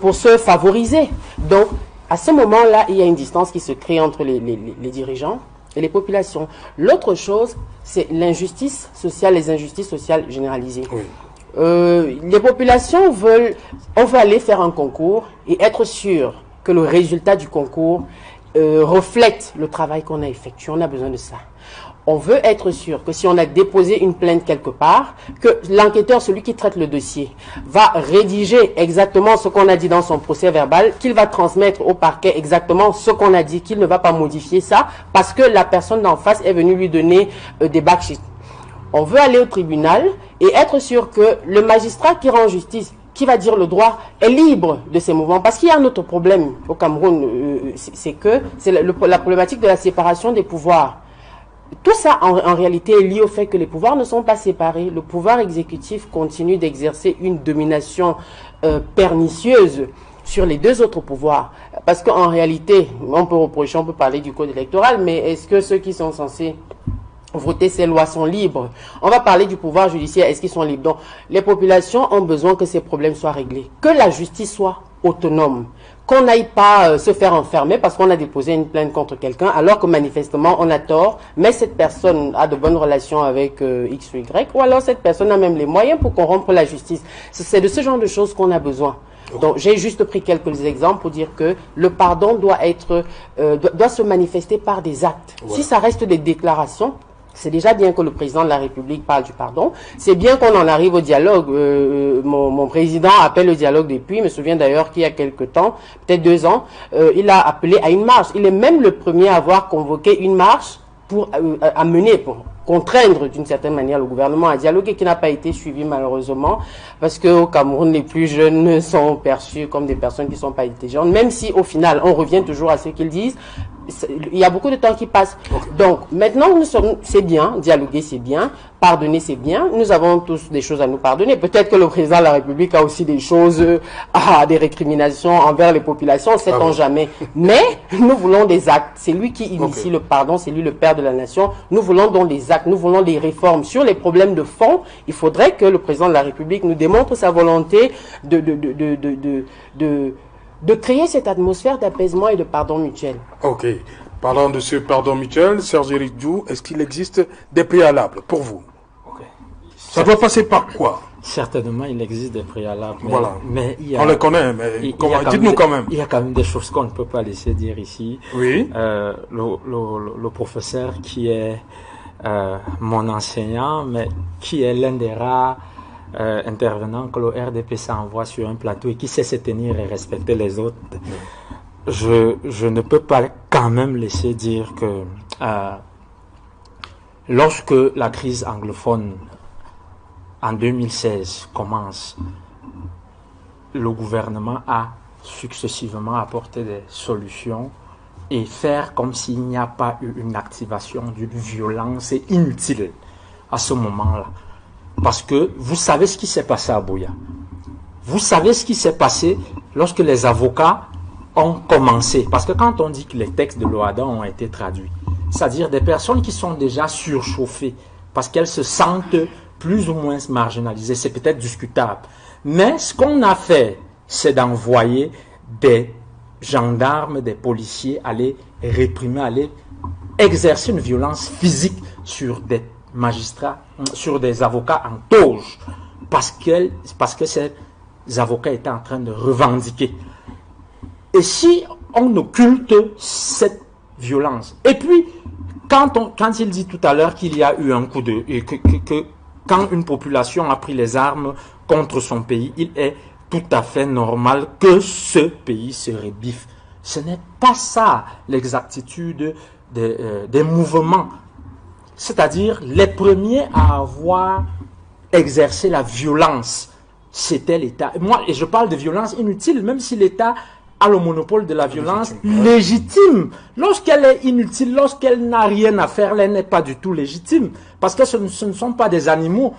pour se favoriser. Donc, à ce moment-là, il y a une distance qui se crée entre les dirigeants et les populations. L'autre chose, c'est l'injustice sociale, les injustices sociales généralisées. Oui. Les populations on veut aller faire un concours et être sûr que le résultat du concours reflète le travail qu'on a effectué. On a besoin de ça. On veut être sûr que si on a déposé une plainte quelque part, que l'enquêteur, celui qui traite le dossier, va rédiger exactement ce qu'on a dit dans son procès verbal, qu'il va transmettre au parquet exactement ce qu'on a dit, qu'il ne va pas modifier ça, parce que la personne d'en face est venue lui donner des backsheets. On veut aller au tribunal et être sûr que le magistrat qui rend justice, qui va dire le droit, est libre de ses mouvements. Parce qu'il y a un autre problème au Cameroun, c'est la problématique de la séparation des pouvoirs. Tout ça, en réalité, est lié au fait que les pouvoirs ne sont pas séparés. Le pouvoir exécutif continue d'exercer une domination pernicieuse sur les deux autres pouvoirs. Parce qu'en réalité, on peut parler du code électoral, mais est-ce que ceux qui sont censés voter ces lois sont libres? On va parler du pouvoir judiciaire, est-ce qu'ils sont libres? Donc, les populations ont besoin que ces problèmes soient réglés, que la justice soit autonome, qu'on n'aille pas se faire enfermer parce qu'on a déposé une plainte contre quelqu'un, alors que manifestement on a tort, mais cette personne a de bonnes relations avec X ou Y, ou alors cette personne a même les moyens pour corrompre la justice. C'est de ce genre de choses qu'on a besoin. Donc j'ai juste pris quelques exemples pour dire que le pardon doit se manifester par des actes. Ouais. Si ça reste des déclarations, C'est déjà bien que le président de la République parle du pardon. C'est bien qu'on en arrive au dialogue. Mon président appelle le dialogue depuis. Je me souviens d'ailleurs qu'il y a quelque temps, peut-être 2 ans, il a appelé à une marche. Il est même le premier à avoir convoqué une marche pour amener, pour contraindre d'une certaine manière le gouvernement à dialoguer, qui n'a pas été suivi malheureusement, parce qu'au Cameroun, les plus jeunes sont perçus comme des personnes qui ne sont pas intelligentes, même si au final, on revient toujours à ce qu'ils disent. Il y a beaucoup de temps qui passe. Donc, maintenant, c'est bien, dialoguer c'est bien, pardonner c'est bien. Nous avons tous des choses à nous pardonner. Peut-être que le président de la République a aussi des choses, des récriminations envers les populations, sait-on jamais. Mais, nous voulons des actes. C'est lui qui initie le pardon, c'est lui le père de la nation. Nous voulons donc des actes, nous voulons des réformes. Sur les problèmes de fond, il faudrait que le président de la République nous démontre sa volonté de créer cette atmosphère d'apaisement et de pardon mutuel. Ok. Parlant de ce pardon mutuel, Serge Éric Djou, est-ce qu'il existe des préalables pour vous? Ça doit passer par quoi? Certainement, il existe des préalables. Voilà. Mais il y a, on les connaît, mais dites-nous quand même. Il y a quand même des choses qu'on ne peut pas laisser dire ici. Oui. Le professeur qui est mon enseignant, mais qui est l'un des rares intervenants que le RDP s'envoie sur un plateau et qui sait se tenir et respecter les autres. Je ne peux pas quand même laisser dire que lorsque la crise anglophone en 2016 commence, le gouvernement a successivement apporté des solutions et faire comme s'il n'y a pas eu une activation d'une violence inutile à ce moment-là. Parce que vous savez ce qui s'est passé à Buea. Vous savez ce qui s'est passé lorsque les avocats ont commencé. Parce que quand on dit que les textes de l'OHADA ont été traduits, c'est-à-dire des personnes qui sont déjà surchauffées, parce qu'elles se sentent plus ou moins marginalisées, c'est peut-être discutable. Mais ce qu'on a fait, c'est d'envoyer des gendarmes, des policiers aller réprimer, aller exercer une violence physique sur des magistrats, sur des avocats en toge, parce que ces avocats étaient en train de revendiquer. Et si on occulte cette violence, et puis quand il dit tout à l'heure qu'il y a eu un coup de... que quand une population a pris les armes contre son pays, il est tout à fait normal que ce pays se rebiffe. Ce n'est pas ça l'exactitude des mouvements. C'est-à-dire, les premiers à avoir exercé la violence, c'était l'État. Et je parle de violence inutile, même si l'État a le monopole de la violence légitime. Lorsqu'elle est inutile, lorsqu'elle n'a rien à faire, elle n'est pas du tout légitime. Parce que ce ne sont pas des animaux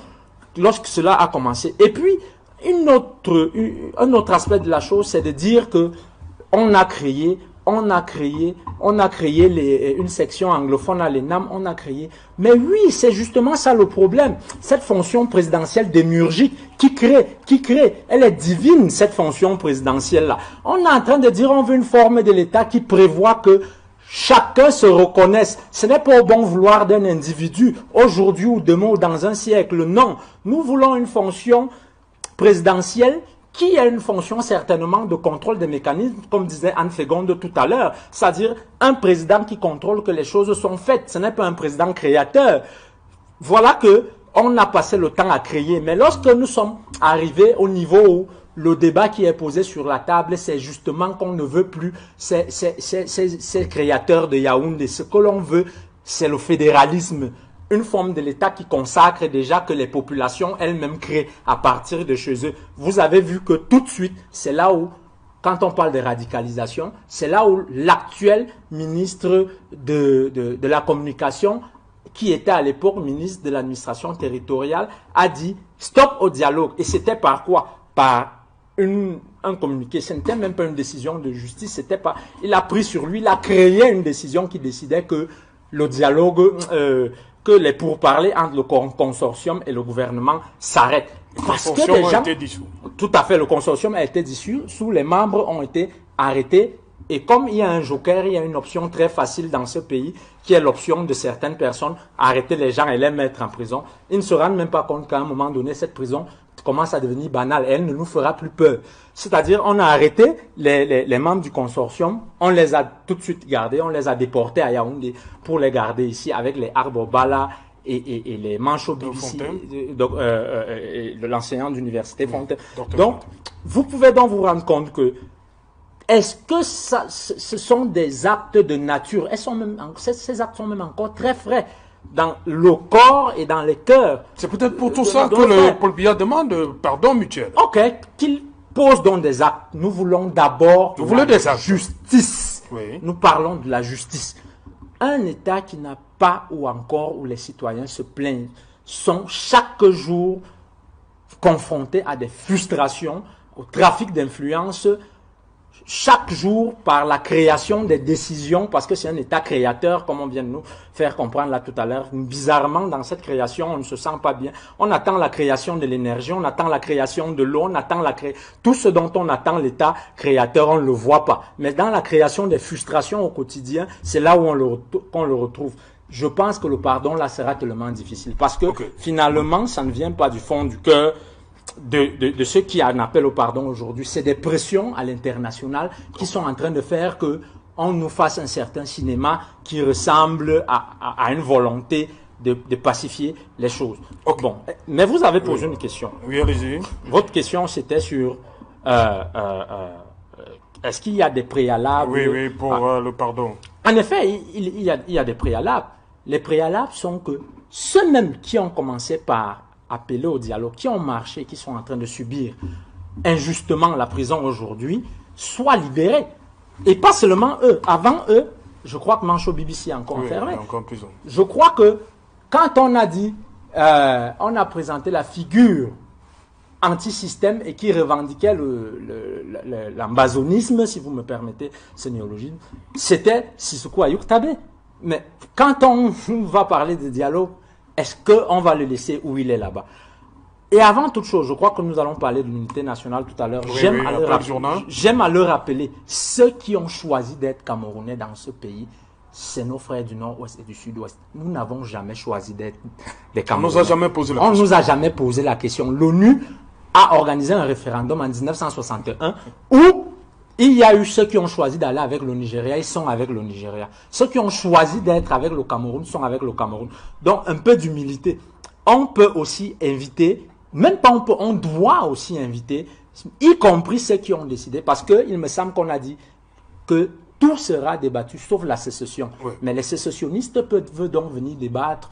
lorsque cela a commencé. Et puis, un autre aspect de la chose, c'est de dire que on a créé une section anglophone à l'ENAM, on a créé. Mais oui, c'est justement ça le problème. Cette fonction présidentielle démiurgique qui crée, elle est divine, cette fonction présidentielle-là. On est en train de dire, on veut une forme de l'État qui prévoit que chacun se reconnaisse. Ce n'est pas au bon vouloir d'un individu, aujourd'hui ou demain ou dans un siècle. Non, nous voulons une fonction présidentielle qui a une fonction certainement de contrôle des mécanismes, comme disait Anne Fégonde tout à l'heure, c'est-à-dire un président qui contrôle que les choses sont faites. Ce n'est pas un président créateur. Voilà que on a passé le temps à créer. Mais lorsque nous sommes arrivés au niveau où le débat qui est posé sur la table, c'est justement qu'on ne veut plus ces créateurs de Yaoundé. Ce que l'on veut, c'est le fédéralisme. Une forme de l'État qui consacre déjà que les populations elles-mêmes créent à partir de chez eux. Vous avez vu que tout de suite, c'est là où, quand on parle de radicalisation, c'est là où l'actuel ministre de la communication, qui était à l'époque ministre de l'administration territoriale, a dit stop au dialogue. Et c'était par quoi? Par un communiqué. Ce n'était même pas une décision de justice. C'était pas. Il a pris sur lui, il a créé une décision qui décidait que le dialogue... que les pourparlers entre le consortium et le gouvernement s'arrêtent. Parce que les gens... Tout à fait, le consortium a été dissous, les membres ont été arrêtés. Et comme il y a un joker, il y a une option très facile dans ce pays, qui est l'option de certaines personnes, arrêter les gens et les mettre en prison. Ils ne se rendent même pas compte qu'à un moment donné, cette prison commence à devenir banale. Elle ne nous fera plus peur. C'est-à-dire, on a arrêté les membres du consortium, on les a tout de suite gardés, on les a déportés à Yaoundé pour les garder ici avec les arbres Bala et les Mancho BBC, l'enseignant d'université Fontaine. Donc, vous pouvez donc vous rendre compte que est-ce que ce sont des actes de nature? Ces actes sont même encore très frais dans le corps et dans les cœurs. C'est peut-être pour tout ça que le Paul Biya demande pardon mutuel. Ok, qu'il pose donc des actes. Nous voulons d'abord la justice. Oui. Nous parlons de la justice. Un État qui n'a pas, ou encore où les citoyens se plaignent, sont chaque jour confrontés à des frustrations, au trafic d'influence, chaque jour par la création des décisions, parce que c'est un État créateur, comme on vient de nous faire comprendre là tout à l'heure. Bizarrement, dans cette création, on ne se sent pas bien. On attend la création de l'énergie, on attend la création de l'eau, on attend tout ce dont on attend l'État créateur, on ne le voit pas. Mais dans la création des frustrations au quotidien, c'est là où qu'on le retrouve. Je pense que le pardon, là, sera tellement difficile. Parce que finalement, ça ne vient pas du fond du cœur de ceux qui en appellent au pardon aujourd'hui. C'est des pressions à l'international qui sont en train de faire que on nous fasse un certain cinéma qui ressemble à une volonté de pacifier les choses. Bon, mais vous avez posé une question. Oui, allez-y. Votre question, c'était sur est-ce qu'il y a des préalables? Oui, pour le pardon. En effet, il y a des préalables. Les préalables sont que ceux mêmes qui ont commencé par appeler au dialogue, qui ont marché, qui sont en train de subir injustement la prison aujourd'hui, soient libérés. Et pas seulement eux. Avant eux, je crois que Mancho BBC est encore enfermé. Encore en prison. Je crois que quand on a dit, on a présenté la figure anti-système et qui revendiquait l'ambazonisme, si vous me permettez ce néologisme, c'était Sissoko Ayuk Tabé. Mais quand on va parler de dialogue, est-ce qu'on va le laisser où il est là-bas? Et avant toute chose, je crois que nous allons parler de l'unité nationale tout à l'heure. J'aime à le rappeler, ceux qui ont choisi d'être Camerounais dans ce pays, c'est nos frères du Nord-Ouest et du Sud-Ouest. Nous n'avons jamais choisi d'être des Camerounais. On nous a jamais posé la question. On nous a jamais posé la question. L'ONU a organisé un référendum en 1961 où il y a eu ceux qui ont choisi d'aller avec le Nigeria, ils sont avec le Nigeria. Ceux qui ont choisi d'être avec le Cameroun sont avec le Cameroun. Donc, un peu d'humilité. On peut aussi inviter, même pas on doit aussi inviter, y compris ceux qui ont décidé, parce qu'il me semble qu'on a dit que tout sera débattu, sauf la sécession. Oui. Mais les sécessionnistes peuvent donc venir débattre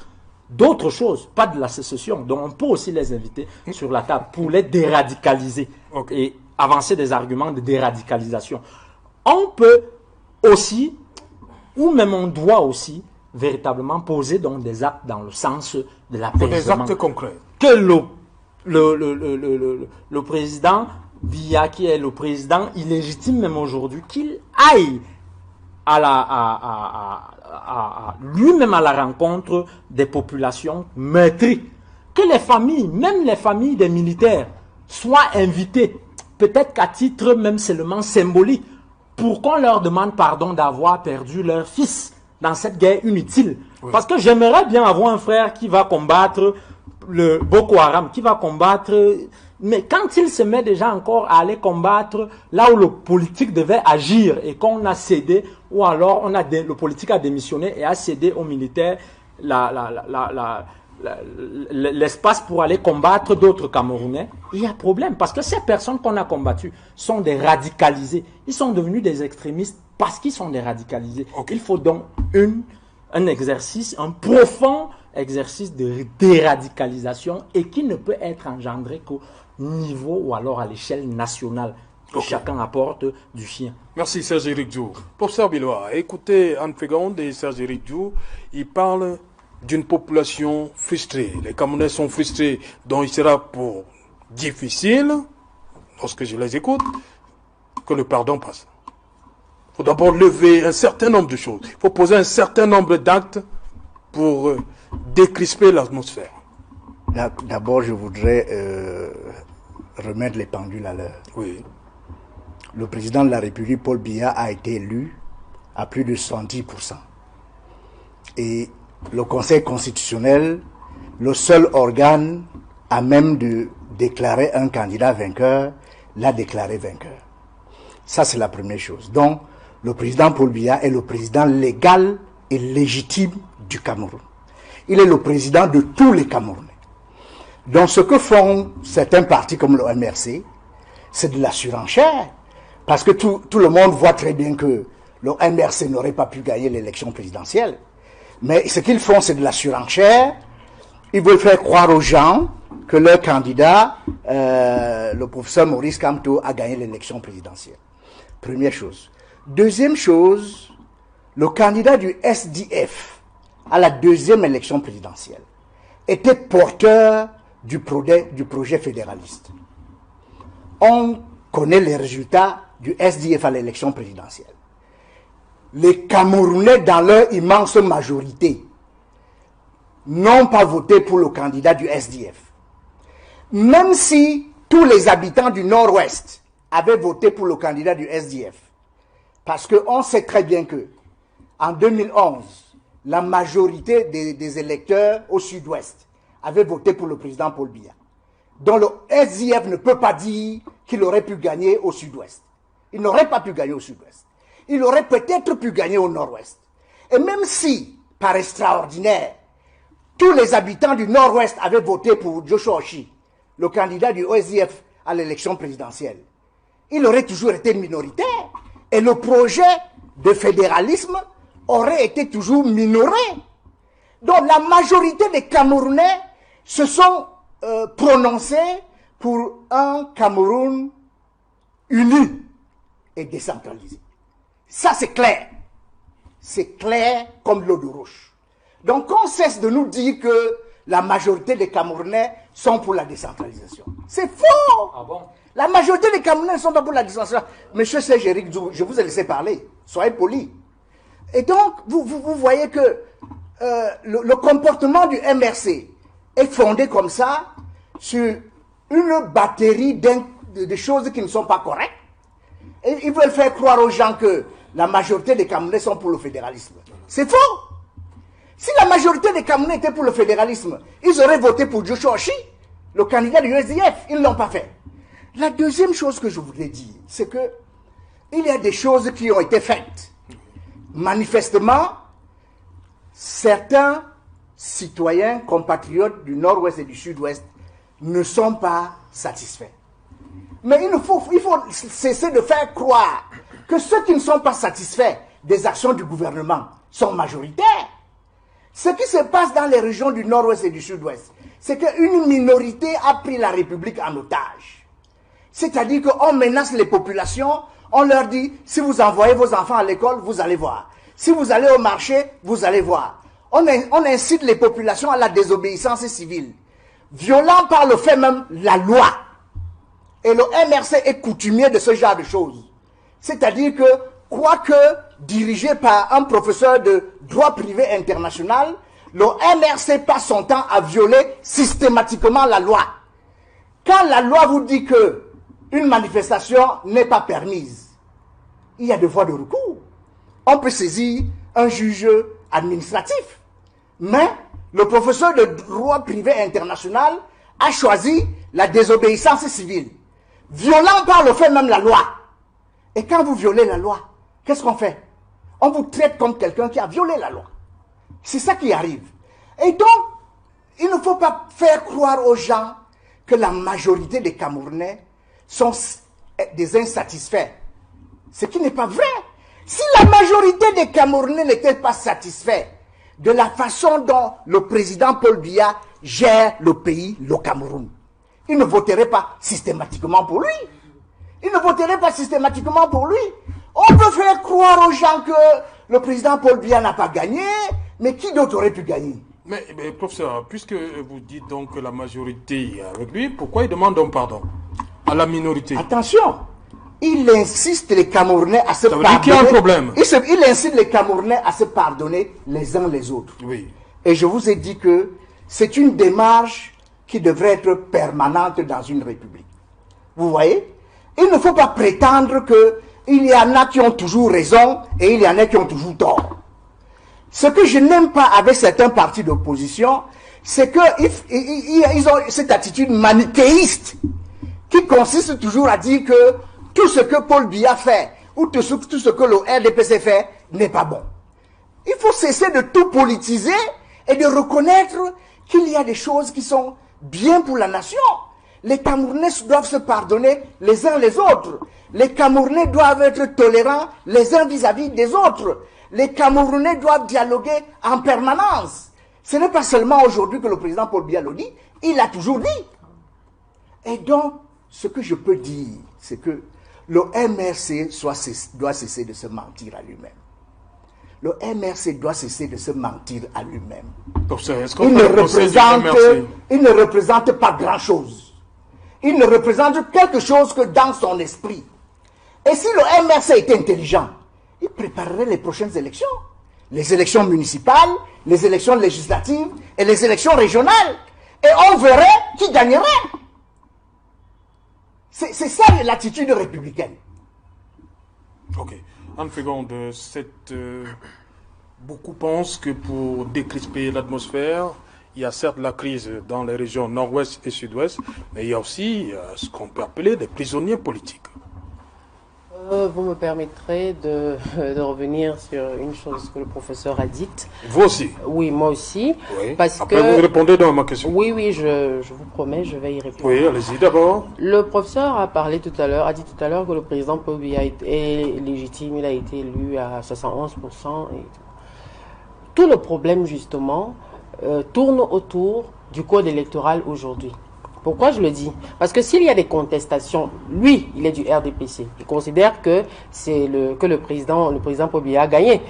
d'autres choses, pas de la sécession. Donc, on peut aussi les inviter sur la table pour les déradicaliser. Et avancer des arguments de déradicalisation. On peut aussi, ou même on doit aussi, véritablement poser donc des actes dans le sens de l'apaisement. Des actes concrets. Que le président Biya, qui est le président illégitime même aujourd'hui, qu'il aille lui-même à la rencontre des populations meurtries. Que les familles, même les familles des militaires, soient invitées, peut-être qu'à titre même seulement symbolique, pour qu'on leur demande pardon d'avoir perdu leur fils dans cette guerre inutile. Oui. Parce que j'aimerais bien avoir un frère qui va combattre le Boko Haram, qui va combattre... Mais quand il se met déjà encore à aller combattre là où le politique devait agir et qu'on a cédé, ou alors le politique a démissionné et a cédé aux militaires l'espace pour aller combattre d'autres Camerounais, il y a problème. Parce que ces personnes qu'on a combattues sont des radicalisés. Ils sont devenus des extrémistes parce qu'ils sont des radicalisés. Il faut donc un exercice, un profond exercice de déradicalisation et qui ne peut être engendré qu'au niveau ou alors à l'échelle nationale. Chacun apporte du chien. Merci Serge-Éric Djou. Professeur Biloa, écoutez Anne Fegonde et Serge-Éric Djou, ils parlent d'une population frustrée. Les Camerounais sont frustrés, donc il sera pour difficile, lorsque je les écoute, que le pardon passe. Il faut d'abord lever un certain nombre de choses. Il faut poser un certain nombre d'actes pour décrisper l'atmosphère. D'abord, je voudrais remettre les pendules à l'heure. Oui. Le président de la République, Paul Biya, a été élu à plus de 110%. Et le Conseil constitutionnel, le seul organe à même de déclarer un candidat vainqueur, l'a déclaré vainqueur. Ça, c'est la première chose. Donc, le président Paul Biya est le président légal et légitime du Cameroun. il est le président de tous les Camerounais. Donc ce que font certains partis comme le MRC, c'est de la surenchère. Parce que tout le monde voit très bien que le MRC n'aurait pas pu gagner l'élection présidentielle. Mais ce qu'ils font, c'est de la surenchère. Ils veulent faire croire aux gens que leur candidat, le professeur Maurice Kamto, a gagné l'élection présidentielle. Première chose. Deuxième chose, le candidat du SDF à la deuxième élection présidentielle était porteur du projet fédéraliste. On connaît les résultats du SDF à l'élection présidentielle. Les Camerounais, dans leur immense majorité, n'ont pas voté pour le candidat du SDF. Même si tous les habitants du Nord-Ouest avaient voté pour le candidat du SDF, parce qu'on sait très bien que en 2011, la majorité des électeurs au Sud-Ouest avaient voté pour le président Paul Biya. Donc le SDF ne peut pas dire qu'il aurait pu gagner au Sud-Ouest. Il n'aurait pas pu gagner au Sud-Ouest. Il aurait peut-être pu gagner au Nord-Ouest. Et même si, par extraordinaire, tous les habitants du Nord-Ouest avaient voté pour Joshua Oshie, le candidat du SDF à l'élection présidentielle, il aurait toujours été minoritaire. Et le projet de fédéralisme aurait été toujours minoré. Donc la majorité des Camerounais se sont prononcés pour un Cameroun uni et décentralisé. Ça c'est clair. C'est clair comme l'eau de roche. Donc on cesse de nous dire que la majorité des Camerounais sont pour la décentralisation. C'est faux. Ah bon? La majorité des Camerounais ne sont pas pour la décentralisation. Monsieur Serge-Éric Djou, je vous ai laissé parler. Soyez poli. Et donc, vous voyez que le comportement du MRC est fondé comme ça sur une batterie de choses qui ne sont pas correctes. Et ils veulent faire croire aux gens que la majorité des Camerounais sont pour le fédéralisme. C'est faux. Si la majorité des Camerounais étaient pour le fédéralisme, ils auraient voté pour Joshua Oshie, le candidat du SDF. Ils ne l'ont pas fait. La deuxième chose que je voulais dire, c'est que il y a des choses qui ont été faites. Manifestement, certains citoyens, compatriotes du Nord-Ouest et du Sud-Ouest ne sont pas satisfaits. Mais il faut cesser de faire croire que ceux qui ne sont pas satisfaits des actions du gouvernement sont majoritaires. Ce qui se passe dans les régions du Nord-Ouest et du Sud-Ouest, c'est qu'une minorité a pris la République en otage. C'est-à-dire qu'on menace les populations, on leur dit, si vous envoyez vos enfants à l'école, vous allez voir. Si vous allez au marché, vous allez voir. On incite les populations à la désobéissance civile, violant par le fait même la loi. Et le MRC est coutumier de ce genre de choses. C'est-à-dire que, quoique dirigé par un professeur de droit privé international, le MRC passe son temps à violer systématiquement la loi. Quand la loi vous dit que une manifestation n'est pas permise, il y a des voies de recours. On peut saisir un juge administratif. Mais le professeur de droit privé international a choisi la désobéissance civile, violant par le fait même la loi. Et quand vous violez la loi, qu'est-ce qu'on fait? On vous traite comme quelqu'un qui a violé la loi. C'est ça qui arrive. Et donc, il ne faut pas faire croire aux gens que la majorité des Camerounais sont des insatisfaits. Ce qui n'est pas vrai. Si la majorité des Camerounais n'étaient pas satisfaits de la façon dont le président Paul Biya gère le pays, le Cameroun, ils ne voteraient pas systématiquement pour lui. Ils ne voteraient pas systématiquement pour lui. On peut faire croire aux gens que le président Paul Biya n'a pas gagné, mais qui d'autre aurait pu gagner? Mais professeur, puisque vous dites donc que la majorité est avec lui, pourquoi il demande un pardon à la minorité? Attention, il insiste les Camerounais à se pardonner. Ça veut dire qu'il y a un problème. Il incite les Camerounais à se pardonner les uns les autres. Oui. Et je vous ai dit que c'est une démarche qui devrait être permanente dans une république. Vous voyez? Il ne faut pas prétendre qu'il y en a qui ont toujours raison et il y en a qui ont toujours tort. Ce que je n'aime pas avec certains partis d'opposition, c'est qu'ils ont cette attitude manichéiste qui consiste toujours à dire que tout ce que Paul Biya fait ou tout ce que le RDPC fait n'est pas bon. Il faut cesser de tout politiser et de reconnaître qu'il y a des choses qui sont bien pour la nation. Les Camerounais doivent se pardonner les uns les autres. Les Camerounais doivent être tolérants les uns vis-à-vis des autres. Les Camerounais doivent dialoguer en permanence. Ce n'est pas seulement aujourd'hui que le président Paul Biya le dit, il l'a toujours dit. Et donc, ce que je peux dire, c'est que le MRC doit cesser de se mentir à lui-même. Le MRC doit cesser de se mentir à lui-même. Il ne représente pas grand-chose. Il ne représente quelque chose que dans son esprit. Et si le MRC était intelligent, il préparerait les prochaines élections. Les élections municipales, les élections législatives et les élections régionales. Et on verrait qui gagnerait. C'est ça l'attitude républicaine. Ok. En seconde, beaucoup pensent que pour décrisper l'atmosphère, il y a certes la crise dans les régions nord-ouest et sud-ouest, mais il y a aussi ce qu'on peut appeler des prisonniers politiques. Vous me permettrez de revenir sur une chose que le professeur a dite. Vous aussi? Oui, moi aussi. Oui. Parce Après, que... vous répondez dans ma question. Oui, oui, je vous promets, je vais y répondre. Oui, allez-y d'abord. Le professeur a dit tout à l'heure que le président Paul Biya est légitime, il a été élu à 71%. Et tout le problème, justement, tourne autour du code électoral aujourd'hui. Pourquoi je le dis? Parce que s'il y a des contestations, lui, il est du RDPC. Il considère que c'est le président Paul Biya a gagné.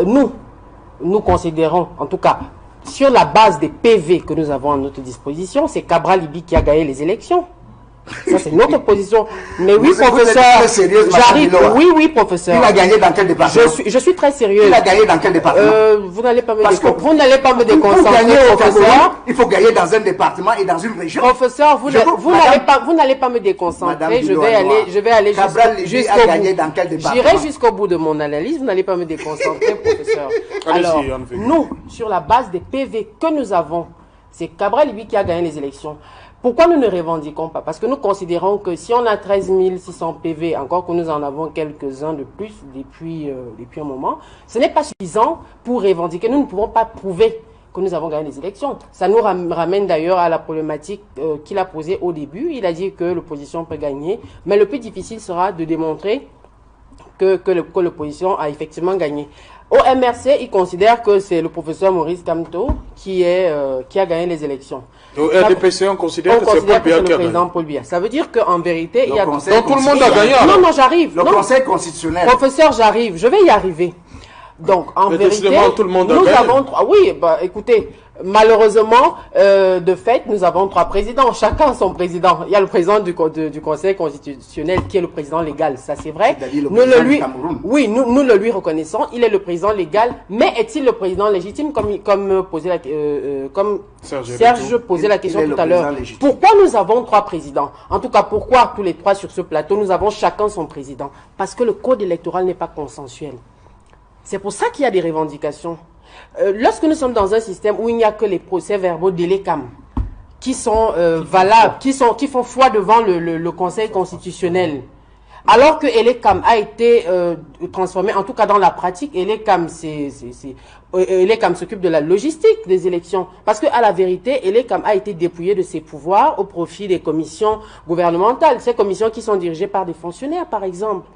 Nous considérons, en tout cas, sur la base des PV que nous avons à notre disposition, c'est Cabral Libi qui a gagné les élections. Ça, c'est notre position. Mais oui, professeur, j'arrive. Oui, professeur. Il a gagné dans quel département? Je suis très sérieux. Il a gagné dans quel département? Vous n'allez pas me déconcentrer, pour gagner au professeur. Cameroun, il faut gagner dans un département et dans une région. Professeur, vous n'allez pas me déconcentrer. Je vais aller jusqu'au bout. J'irai jusqu'au bout de mon analyse. Vous n'allez pas me déconcentrer, professeur. Alors, nous, sur la base des PV que nous avons, c'est Cabral Libi qui a gagné les élections. Pourquoi nous ne revendiquons pas? Parce que nous considérons que si on a 13 600 PV, encore que nous en avons quelques-uns de plus depuis un moment, ce n'est pas suffisant pour revendiquer. Nous ne pouvons pas prouver que nous avons gagné les élections. Ça nous ramène d'ailleurs à la problématique qu'il a posée au début. Il a dit que l'opposition peut gagner, mais le plus difficile sera de démontrer que l'opposition a effectivement gagné. Au MRC, il considère que c'est le professeur Maurice Kamto qui a gagné les élections. Au RDPC, on considère que c'est le président Paul Biya. Ça veut dire qu'en vérité, il y a... Donc tout le monde a gagné. Non, j'arrive. Le Conseil constitutionnel. Professeur, j'arrive. Je vais y arriver. Donc, en vérité, tout le monde a nous gagné. avons trois... Oui, écoutez, malheureusement, de fait, nous avons trois présidents. Chacun son président. Il y a le président du Conseil constitutionnel qui est le président légal. Ça, c'est vrai. Nous le lui reconnaissons. Il est le président légal. Mais est-il le président légitime comme Serge posait la question tout à l'heure? Pourquoi nous avons trois présidents? En tout cas, pourquoi tous les trois sur ce plateau, nous avons chacun son président? Parce que le code électoral n'est pas consensuel. C'est pour ça qu'il y a des revendications. Lorsque nous sommes dans un système où il n'y a que les procès-verbaux d'Elekam qui sont valables, qui font foi devant le Conseil constitutionnel, alors que Elekam a été transformé, en tout cas dans la pratique, Elekam s'occupe de la logistique des élections. Parce que à la vérité, Elekam a été dépouillé de ses pouvoirs au profit des commissions gouvernementales. Ces commissions qui sont dirigées par des fonctionnaires, par exemple,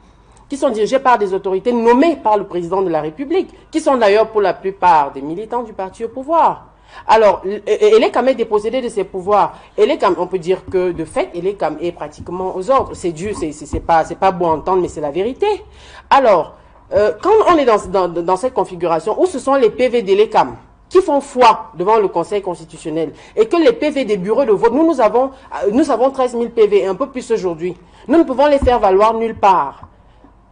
qui sont dirigés par des autorités nommées par le président de la République, qui sont d'ailleurs pour la plupart des militants du parti au pouvoir. Alors, Elekam est dépossédé de ses pouvoirs. Elekam, on peut dire que de fait, Elekam est pratiquement aux ordres. C'est dur, c'est pas beau à entendre, mais c'est la vérité. Alors, quand on est dans cette configuration où ce sont les PV d'Elekam qui font foi devant le Conseil constitutionnel et que les PV des bureaux de vote, nous avons 13 000 PV, un peu plus aujourd'hui. Nous ne pouvons les faire valoir nulle part.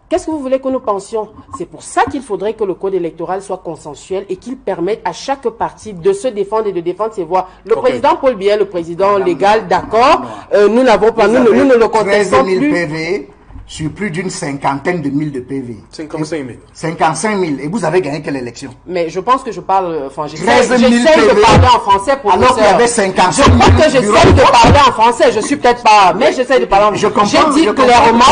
Qu'est-ce que vous voulez que nous pensions? C'est pour ça qu'il faudrait que le code électoral soit consensuel et qu'il permette à chaque parti de se défendre et de défendre ses voix. Le président Paul Biya, le président légal, d'accord, nous n'avons pas, nous ne le contestons plus. PV sur plus d'une cinquantaine de mille de PV. 55 000. 55 000. Et vous avez gagné quelle élection? Mais je pense que je parle, enfin, j'essaie 13 000 de parler en français pour alors qu'il y avait 55 Je 000. crois que j'essaie de parler en français. Je suis peut-être pas, mais j'essaie de parler en français. Je comprends. J'ai dit clairement,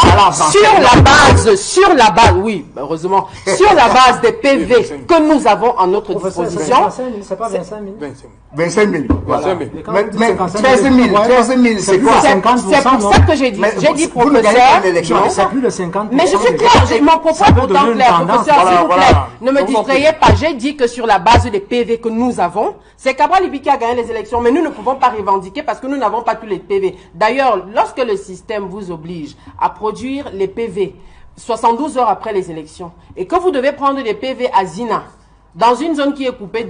sur la base, oui, heureusement, sur la base des PV que nous avons à notre disposition. C'est pas 25 000. 25 000. Voilà. 25 000. Mais 13 000, c'est quoi? C'est pour ça que j'ai dit. J'ai dit, vous ne gagnez professeur. pas l'élection. C'est plus de 50%. Mais je suis clair, mon propos est pourtant clair, professeur, Voilà, s'il vous plaît. voilà. Ne me distrayez pas. J'ai dit que sur la base des PV que nous avons, c'est Cabral Libi qui a gagné les élections, mais nous ne pouvons pas revendiquer parce que nous n'avons pas tous les PV. D'ailleurs, lorsque le système vous oblige à produire les PV 72 heures après les élections et que vous devez prendre des PV à Zina, dans une zone qui est coupée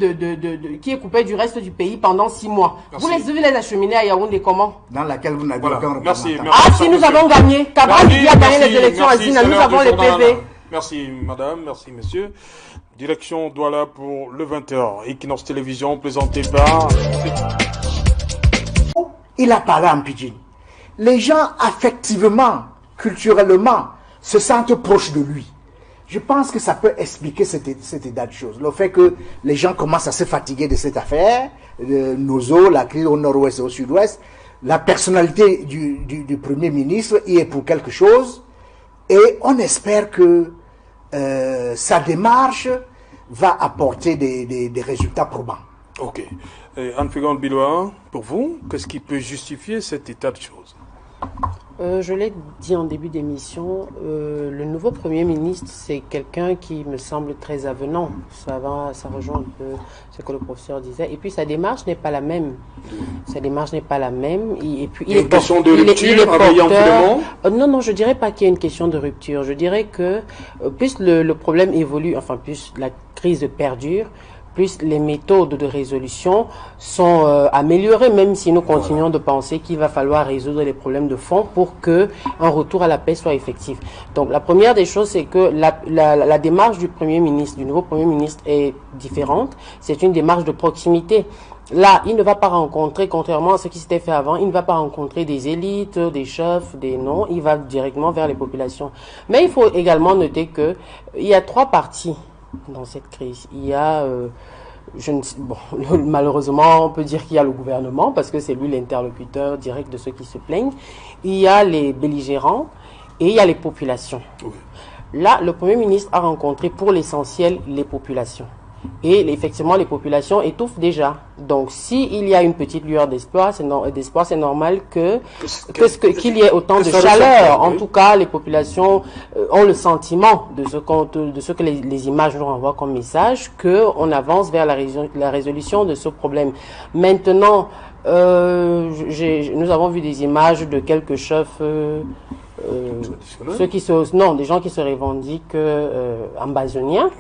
qui est coupée du reste du pays pendant 6 mois. Merci. Vous les acheminer à Yaoundé comment? Dans laquelle vous n'avez Voilà. aucun Merci. représentant. Ah, si nous avons gagné. Cabral Libi a gagné les élections à Zina, nous avons les PV. Merci madame, merci monsieur. Direction Douala pour le 20h. Equinox Télévision présenté par... Il a parlé en pidgin. Les gens, affectivement, culturellement, se sentent proches de lui. Je pense que ça peut expliquer cet état de choses. Le fait que les gens commencent à se fatiguer de cette affaire, nos eaux, la crise au nord-ouest et au sud-ouest, la personnalité du Premier ministre y est pour quelque chose, et on espère que sa démarche va apporter des résultats probants. Ok. Anne-Frégrande Bilois, pour vous, qu'est-ce qui peut justifier cet état de choses? Je l'ai dit en début d'émission, le nouveau Premier ministre, c'est quelqu'un qui me semble très avenant. Ça rejoint un peu ce que le professeur disait. Et puis sa démarche n'est pas la même. Sa démarche n'est pas la même. Et puis il y a une question de rupture avec Yann Frémont? Non, je dirais pas qu'il y a une question de rupture. Je dirais que plus le problème évolue, enfin plus la crise perdure, plus les méthodes de résolution sont améliorées, même si nous continuons de penser qu'il va falloir résoudre les problèmes de fond pour que un retour à la paix soit effectif. Donc la première des choses, c'est que la démarche du Premier ministre, du nouveau Premier ministre est différente. C'est une démarche de proximité. Là, il ne va pas rencontrer, contrairement à ce qui s'était fait avant, il ne va pas rencontrer des élites, des chefs, des noms, il va directement vers les populations. Mais il faut également noter que il y a 3 parties dans cette crise. Il y a, malheureusement, on peut dire qu'il y a le gouvernement, parce que c'est lui l'interlocuteur direct de ceux qui se plaignent. Il y a les belligérants et il y a les populations. Oui. Là, le Premier ministre a rencontré pour l'essentiel les populations. Et effectivement, les populations étouffent déjà. Donc, s'il y a une petite lueur d'espoir, c'est normal qu'il y ait autant de chaleur. En tout cas, les populations ont le sentiment de ce que les images nous renvoient comme message, qu'on avance vers la résolution de ce problème. Maintenant, nous avons vu des images de quelques chefs des gens qui se revendiquent ambazoniens,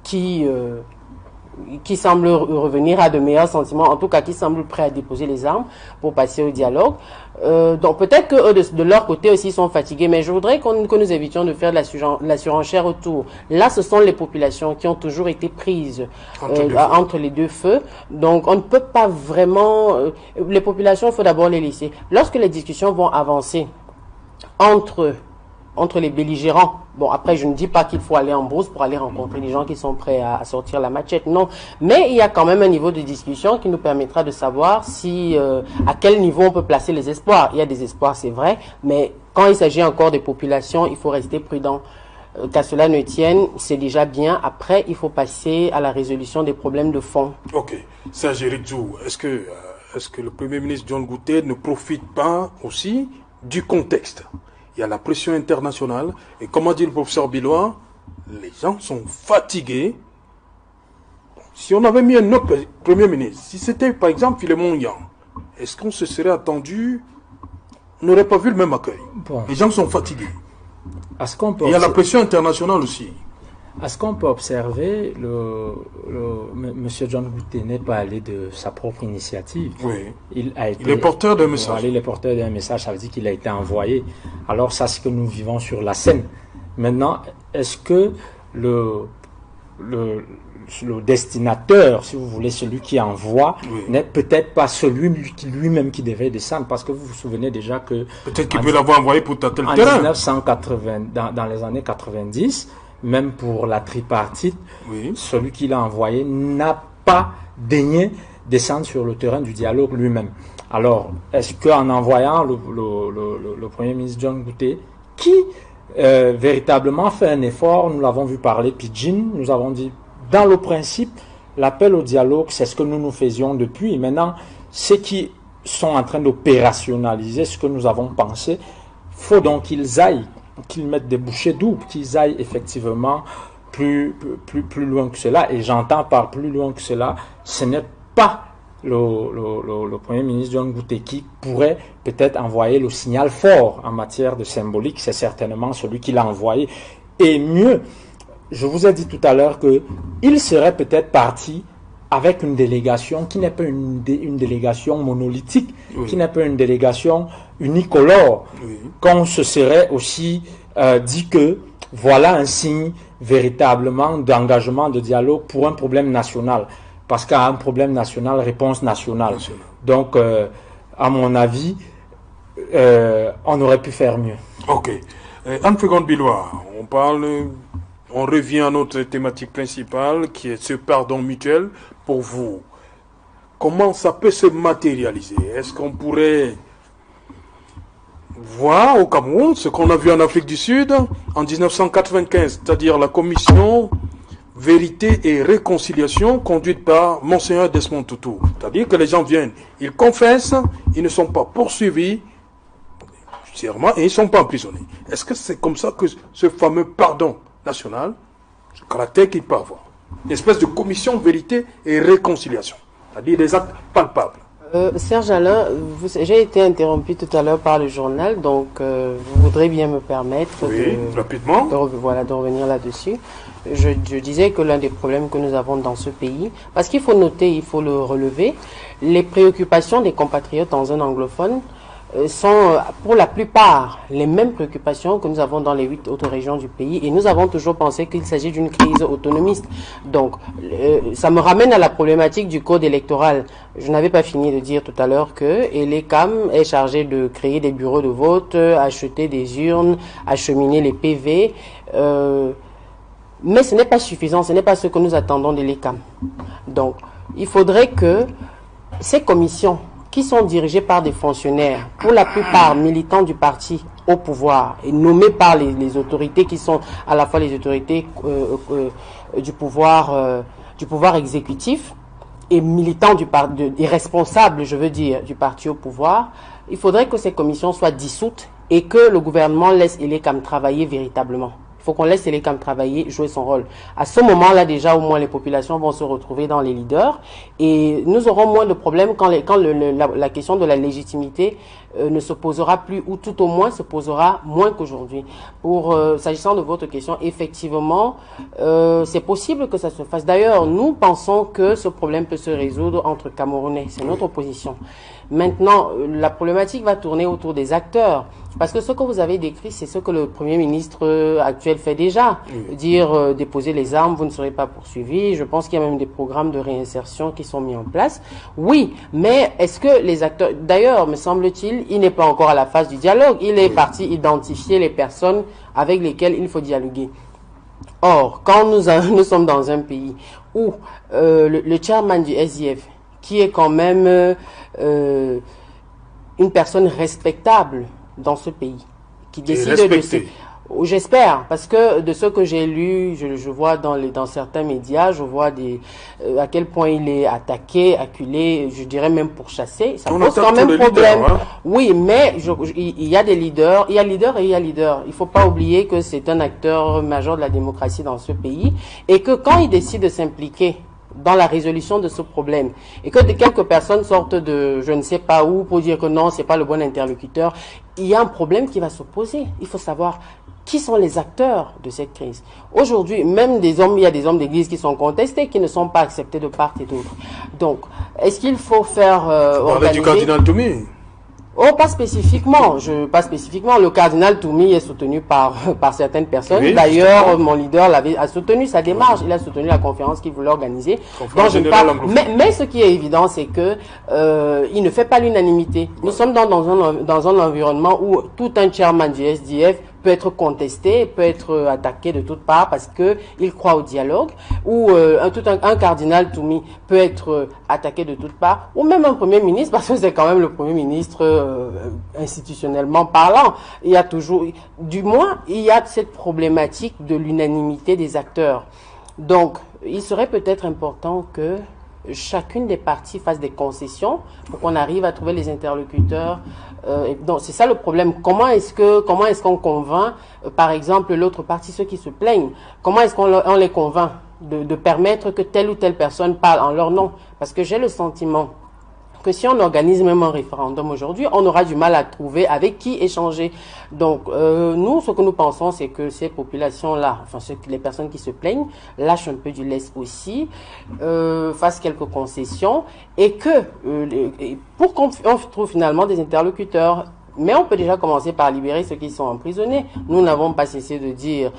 qui semblent revenir à de meilleurs sentiments, en tout cas qui semblent prêts à déposer les armes pour passer au dialogue. Donc peut-être que eux de leur côté aussi sont fatigués, mais je voudrais que nous évitions de faire de la surenchère autour. Là, ce sont les populations qui ont toujours été prises entre les deux feux. Donc on ne peut pas vraiment... les populations, il faut d'abord les laisser. Lorsque les discussions vont avancer entre les belligérants. Bon, après, je ne dis pas qu'il faut aller en brousse pour aller rencontrer des gens qui sont prêts à sortir la machette, non. Mais il y a quand même un niveau de discussion qui nous permettra de savoir à quel niveau on peut placer les espoirs. Il y a des espoirs, c'est vrai, mais quand il s'agit encore des populations, il faut rester prudent. Qu'à cela ne tienne, c'est déjà bien. Après, il faut passer à la résolution des problèmes de fond. Ok. Serge Ridjou, est-ce que le Premier ministre John Goutet ne profite pas aussi du contexte? Il y a la pression internationale. Et comme a dit le professeur Bilois, les gens sont fatigués. Si on avait mis un autre Premier ministre, si c'était par exemple Philémon Yang, est-ce qu'on se serait attendu, on n'aurait pas vu le même accueil? Bon. Les gens sont fatigués. Il y a la pression internationale aussi. À ce qu'on peut observer, M. John Goutet n'est pas allé de sa propre initiative. Oui. Il est porteur d'un message. Il est porteur d'un message, ça veut dire qu'il a été envoyé. Alors ça, c'est ce que nous vivons sur la scène. Maintenant, est-ce que le destinateur, si vous voulez, celui qui envoie, n'est peut-être pas celui lui-même qui devait descendre, parce que vous vous souvenez déjà que... Peut-être qu'il peut l'avoir envoyé pour tâter le en terrain. 1980, dans les années 90, même pour la tripartite, celui qui l'a envoyé n'a pas daigné descendre sur le terrain du dialogue lui-même. Alors, est-ce qu'en envoyant le Premier ministre John Gouté, qui véritablement fait un effort, nous l'avons vu parler Pidgin, nous avons dit, dans le principe, l'appel au dialogue, c'est ce que nous faisions depuis. Maintenant, ceux qui sont en train d'opérationnaliser ce que nous avons pensé, faut donc qu'ils aillent, qu'ils mettent des bouchées doubles, qu'ils aillent effectivement plus loin que cela. Et j'entends par plus loin que cela, ce n'est pas le Premier ministre John Gouté qui pourrait peut-être envoyer le signal fort en matière de symbolique, c'est certainement celui qui l'a envoyé. Et mieux, je vous ai dit tout à l'heure qu'il serait peut-être parti avec une délégation qui n'est pas une délégation monolithique, qui n'est pas une délégation unicolore, qu'on se serait aussi dit que voilà un signe véritablement d'engagement, de dialogue pour un problème national. Parce qu'à un problème national, réponse nationale. Donc, à mon avis, on aurait pu faire mieux. Ok. Anne-Frégonde Billois, on revient à notre thématique principale, qui est ce pardon mutuel. Pour vous, comment ça peut se matérialiser? Est-ce qu'on pourrait voir au Cameroun ce qu'on a vu en Afrique du Sud en 1995, c'est-à-dire la commission Vérité et Réconciliation conduite par Monseigneur Desmond Tutu. C'est-à-dire que les gens viennent, ils confessent, ils ne sont pas poursuivis judiciairement et ils ne sont pas emprisonnés. Est-ce que c'est comme ça que ce fameux pardon national, ce caractère qu'il peut avoir, une espèce de commission Vérité et Réconciliation, c'est-à-dire des actes palpables? Serge Alain, j'ai été interrompu tout à l'heure par le journal, donc vous voudrez bien me permettre rapidement. de revenir là-dessus. Je disais que l'un des problèmes que nous avons dans ce pays, parce qu'il faut noter, il faut le relever, les préoccupations des compatriotes dans un anglophone sont pour la plupart les mêmes préoccupations que nous avons dans les 8 autres régions du pays, et nous avons toujours pensé qu'il s'agit d'une crise autonomiste. Donc ça me ramène à la problématique du code électoral. Je n'avais pas fini de dire tout à l'heure que l'ECAM est chargé de créer des bureaux de vote, acheter des urnes, acheminer les PV, mais ce n'est pas suffisant, ce n'est pas ce que nous attendons de l'ECAM. Donc il faudrait que ces commissions qui sont dirigés par des fonctionnaires, pour la plupart militants du parti au pouvoir et nommés par les autorités qui sont à la fois les autorités du pouvoir exécutif et militants et responsables, je veux dire, du parti au pouvoir. Il faudrait que ces commissions soient dissoutes et que le gouvernement laisse l'ECAM travailler véritablement. Il faut qu'on laisse l'ECAM travailler, jouer son rôle. À ce moment-là, déjà, au moins, les populations vont se retrouver dans les leaders et nous aurons moins de problèmes quand la question de la légitimité ne se posera plus, ou tout au moins se posera moins qu'aujourd'hui. S'agissant de votre question, effectivement, c'est possible que ça se fasse. D'ailleurs, nous pensons que ce problème peut se résoudre entre Camerounais. C'est notre position. Maintenant, la problématique va tourner autour des acteurs. Parce que ce que vous avez décrit, c'est ce que le Premier ministre actuel fait déjà. Dire, déposez les armes, vous ne serez pas poursuivis. Je pense qu'il y a même des programmes de réinsertion qui sont mis en place. Oui, mais est-ce que les acteurs... D'ailleurs, me semble-t-il, il n'est pas encore à la phase du dialogue. Il est parti identifier les personnes avec lesquelles il faut dialoguer. Or, quand nous sommes dans un pays où le chairman du SDF, qui est quand même une personne respectable dans ce pays, qui décide de... J'espère, parce que de ce que j'ai lu, je vois dans certains médias, je vois à quel point il est attaqué, acculé, je dirais même pourchassé. Ça pose quand même problème. Leaders, hein. Oui, mais il y a des leaders, il y a leader et il y a leader. Il faut pas oublier que c'est un acteur majeur de la démocratie dans ce pays et que quand il décide de s'impliquer dans la résolution de ce problème et que quelques personnes sortent de je ne sais pas où pour dire que non, c'est pas le bon interlocuteur, il y a un problème qui va se poser. Il faut savoir qui sont les acteurs de cette crise. Aujourd'hui, même il y a des hommes d'église qui sont contestés, qui ne sont pas acceptés de part et d'autre. Donc, est-ce qu'il faut faire organiser... du cardinal Toumi. Oh, pas spécifiquement. Pas spécifiquement. Le cardinal Toumi est soutenu par certaines personnes. Oui, d'ailleurs, mon leader a soutenu sa démarche. Il a soutenu la conférence qu'il voulait organiser. Donc, mais ce qui est évident, c'est que il ne fait pas l'unanimité. Nous sommes dans un environnement où tout un chairman du SDF peut être contesté, peut être attaqué de toutes parts parce que il croit au dialogue, ou un cardinal Toumi peut être attaqué de toutes parts, ou même un premier ministre parce que c'est quand même le premier ministre institutionnellement parlant. Il y a toujours, du moins, il y a cette problématique de l'unanimité des acteurs. Donc, il serait peut-être important que chacune des parties fasse des concessions pour qu'on arrive à trouver les interlocuteurs. Donc c'est ça le problème. Comment est-ce qu'on convainc, par exemple, l'autre partie, ceux qui se plaignent, comment est-ce qu'on les convainc de permettre que telle ou telle personne parle en leur nom? Parce que j'ai le sentiment que si on organise même un référendum aujourd'hui, on aura du mal à trouver avec qui échanger. Donc, nous, ce que nous pensons, c'est que ces populations-là, enfin, les personnes qui se plaignent, lâchent un peu du lest aussi, fassent quelques concessions, et que, pour qu'on trouve finalement des interlocuteurs. Mais on peut déjà commencer par libérer ceux qui sont emprisonnés. Nous n'avons pas cessé de dire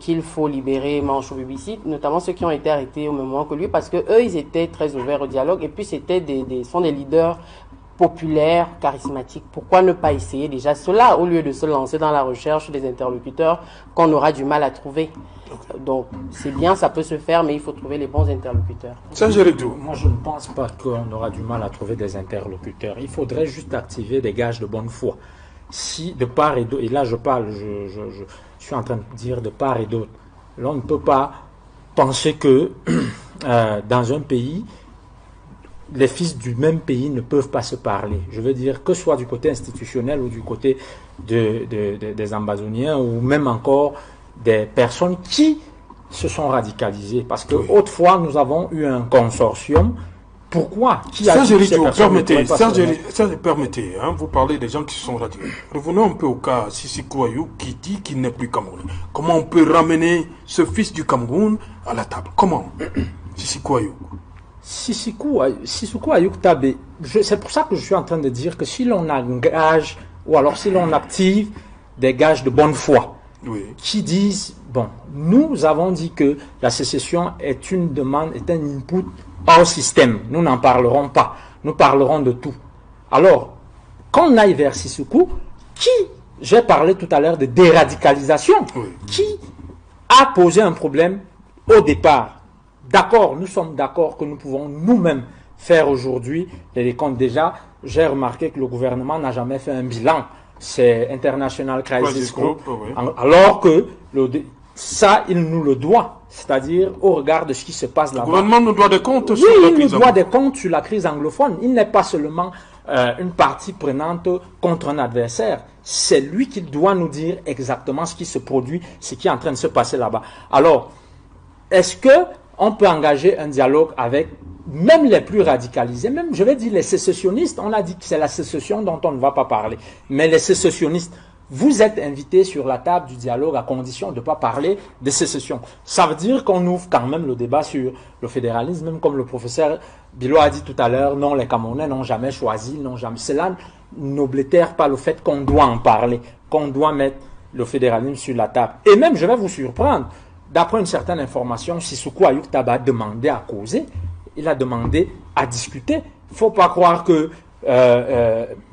qu'il faut libérer Manchou Bibi, notamment ceux qui ont été arrêtés au même moment que lui, parce que eux, ils étaient très ouverts au dialogue. Et puis, sont des leaders populaires, charismatiques. Pourquoi ne pas essayer déjà cela au lieu de se lancer dans la recherche des interlocuteurs qu'on aura du mal à trouver? Donc, c'est bien, ça peut se faire, mais il faut trouver les bons interlocuteurs. Moi, je ne pense pas qu'on aura du mal à trouver des interlocuteurs. Il faudrait juste activer des gages de bonne foi. Si de part et d'autre, et là je parle, je suis en train de dire de part et d'autre, l'on ne peut pas penser que dans un pays, les fils du même pays ne peuvent pas se parler. Je veux dire, que ce soit du côté institutionnel ou du côté des Ambazoniens ou même encore des personnes qui se sont radicalisées. Parce que autrefois, nous avons eu un consortium. Pourquoi? Permettez, hein, vous parlez des gens qui se sont radicalisés. Revenons un peu au cas Sissoko Ayuk qui dit qu'il n'est plus Camerounais. Comment on peut ramener ce fils du Cameroun à la table? Comment? Sissoko Ayuk. Sissoko Ayuk Tabé, c'est pour ça que je suis en train de dire que si l'on engage, ou alors si l'on active des gages de bonne foi, qui disent, bon, nous avons dit que la sécession est une demande, est un input au système. Nous n'en parlerons pas. Nous parlerons de tout. Alors, quand on aille vers Sissoko, j'ai parlé tout à l'heure de déradicalisation, qui a posé un problème au départ. D'accord, nous sommes d'accord que nous pouvons nous-mêmes faire aujourd'hui les décomptes. Déjà, j'ai remarqué que le gouvernement n'a jamais fait un bilan. C'est International Crisis Group, alors que ça, il nous le doit, c'est-à-dire au regard de ce qui se passe là-bas. Le gouvernement nous doit des comptes sur la crise anglophone. Oui, il nous doit des comptes sur la crise anglophone. Il n'est pas seulement une partie prenante contre un adversaire. C'est lui qui doit nous dire exactement ce qui se produit, ce qui est en train de se passer là-bas. Alors, est-ce qu'on peut engager un dialogue avec même les plus radicalisés, même, je vais dire, les sécessionnistes? On a dit que c'est la sécession dont on ne va pas parler. Mais les sécessionnistes, vous êtes invités sur la table du dialogue à condition de ne pas parler de sécession. Ça veut dire qu'on ouvre quand même le débat sur le fédéralisme, même comme le professeur Bilo a dit tout à l'heure, non, les Camerounais n'ont jamais choisi, cela n'oblétère pas le fait qu'on doit en parler, qu'on doit mettre le fédéralisme sur la table. Et même, je vais vous surprendre, d'après une certaine information, Sissoko Ayuk Taba a demandé à causer, il a demandé à discuter. Il ne faut pas croire que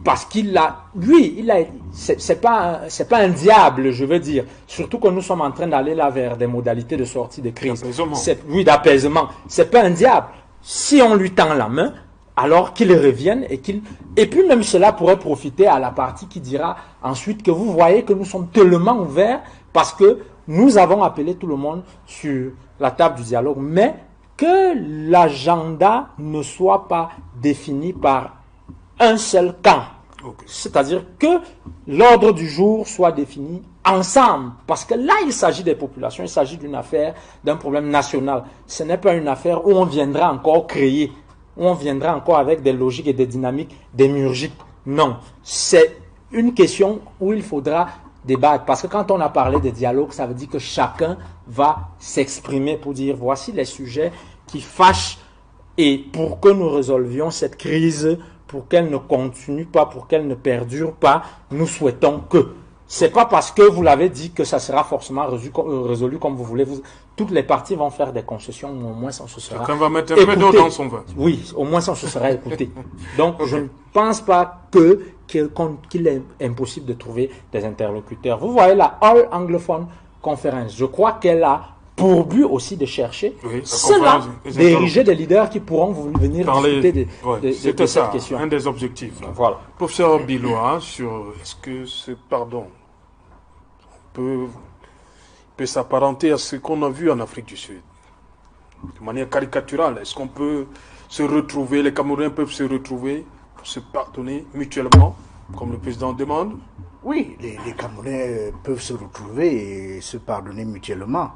parce qu'il a, lui, c'est pas un diable, je veux dire. Surtout que nous sommes en train d'aller là vers des modalités de sortie de crise. Oui, d'apaisement. C'est pas un diable. Si on lui tend la main, alors qu'il revienne et puis même cela pourrait profiter à la partie qui dira ensuite que vous voyez que nous sommes tellement ouverts parce que nous avons appelé tout le monde sur la table du dialogue, mais que l'agenda ne soit pas défini par un seul camp. C'est-à-dire que l'ordre du jour soit défini ensemble. Parce que là, il s'agit des populations, il s'agit d'une affaire, d'un problème national. Ce n'est pas une affaire où on viendra encore créer, où on viendra encore avec des logiques et des dynamiques démiurgiques. Non, c'est une question où il faudra débattre. Parce que quand on a parlé de dialogue, ça veut dire que chacun va s'exprimer pour dire voici les sujets qui fâchent et pour que nous résolvions cette crise pour qu'elle ne continue pas, pour qu'elle ne perdure pas, nous souhaitons que. C'est pas parce que vous l'avez dit que ça sera forcément résolu comme vous voulez. Toutes les parties vont faire des concessions, mais au moins on se sera Chacun va mettre un peu d'eau dans son vin. Oui, au moins on se sera écouté. Donc je ne pense pas qu'il est impossible de trouver des interlocuteurs. Vous voyez la All Anglophone Conference, je crois qu'elle a pour but aussi de chercher cela, d'ériger des leaders qui pourront venir discuter de cette question. Un des objectifs. Voilà. Professeur Biloa, sur est-ce que ce pardon peut s'apparenter à ce qu'on a vu en Afrique du Sud de manière caricaturale? Est-ce qu'on peut se retrouver, les Camerounais peuvent se retrouver pour se pardonner mutuellement, comme le président demande? Oui, les Camerounais peuvent se retrouver et se pardonner mutuellement.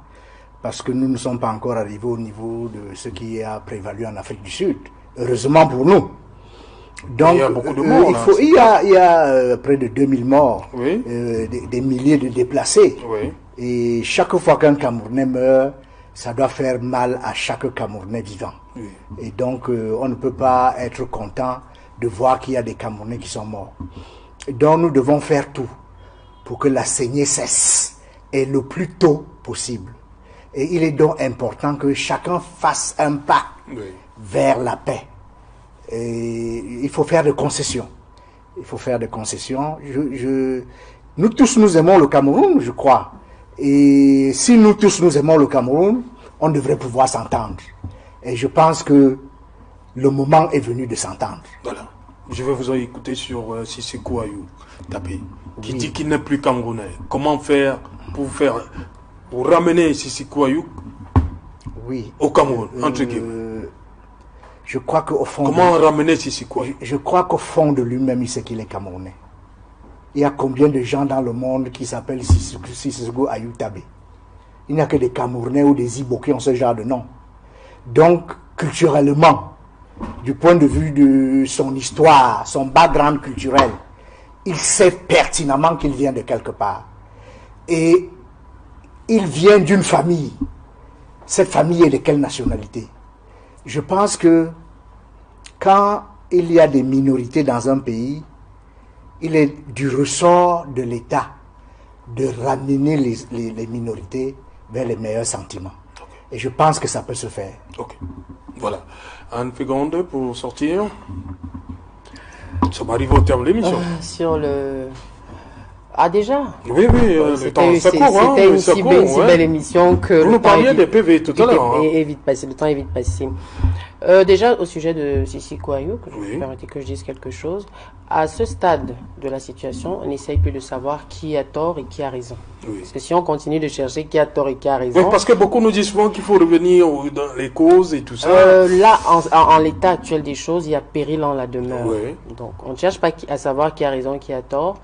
Parce que nous ne sommes pas encore arrivés au niveau de ce qui a prévalu en Afrique du Sud. Heureusement pour nous. Donc, il y a beaucoup de morts. Il y a près de 2000 morts, oui. Des milliers de déplacés. Oui. Et chaque fois qu'un Camerounais meurt, ça doit faire mal à chaque Camerounais vivant. Oui. Et donc, on ne peut pas être content de voir qu'il y a des Camerounais qui sont morts. Donc, nous devons faire tout pour que la saignée cesse, et le plus tôt possible. Et il est donc important que chacun fasse un pas vers la paix. Et il faut faire des concessions. Il faut faire des concessions. Nous tous, nous aimons le Cameroun, je crois. Et si nous tous, nous aimons le Cameroun, on devrait pouvoir s'entendre. Et je pense que le moment est venu de s'entendre. Voilà. Je vais vous en écouter sur Sissekou Ayou Tabé, qui dit qu'il n'est plus Camerounais. Comment faire pour ramener Sissekou Ayou au Cameroun, entre guillemets? Je crois qu'au fond... Comment ramener Sissekou Ayou? Je crois qu'au fond de lui-même, il sait qu'il est Camerounais. Il y a combien de gens dans le monde qui s'appellent Sissekou Ayou Tabé? Il n'y a que des Camerounais ou des Ibo qui ont ce genre de nom. Donc, culturellement, du point de vue de son histoire, son background culturel, il sait pertinemment qu'il vient de quelque part. Et il vient d'une famille. Cette famille est de quelle nationalité? Je pense que quand il y a des minorités dans un pays, il est du ressort de l'État de ramener les minorités vers les meilleurs sentiments. Et je pense que ça peut se faire. Ok. Voilà. Une seconde pour sortir. Ça m'arrive au terme de l'émission. Sur le... Ah déjà? Oui, le temps ça court. C'était une si belle émission que... Vous nous parliez des PV tout à l'heure. Le temps est vite passé. Déjà, au sujet de Sissekou Ayou, permettez que je dise quelque chose. À ce stade de la situation, on n'essaye plus de savoir qui a tort et qui a raison. Oui. Parce que si on continue de chercher qui a tort et qui a raison... Oui, parce que beaucoup nous disent souvent qu'il faut revenir dans les causes et tout ça. Là, en l'état actuel des choses, il y a péril en la demeure. Oui. Donc, on ne cherche pas à savoir qui a raison et qui a tort.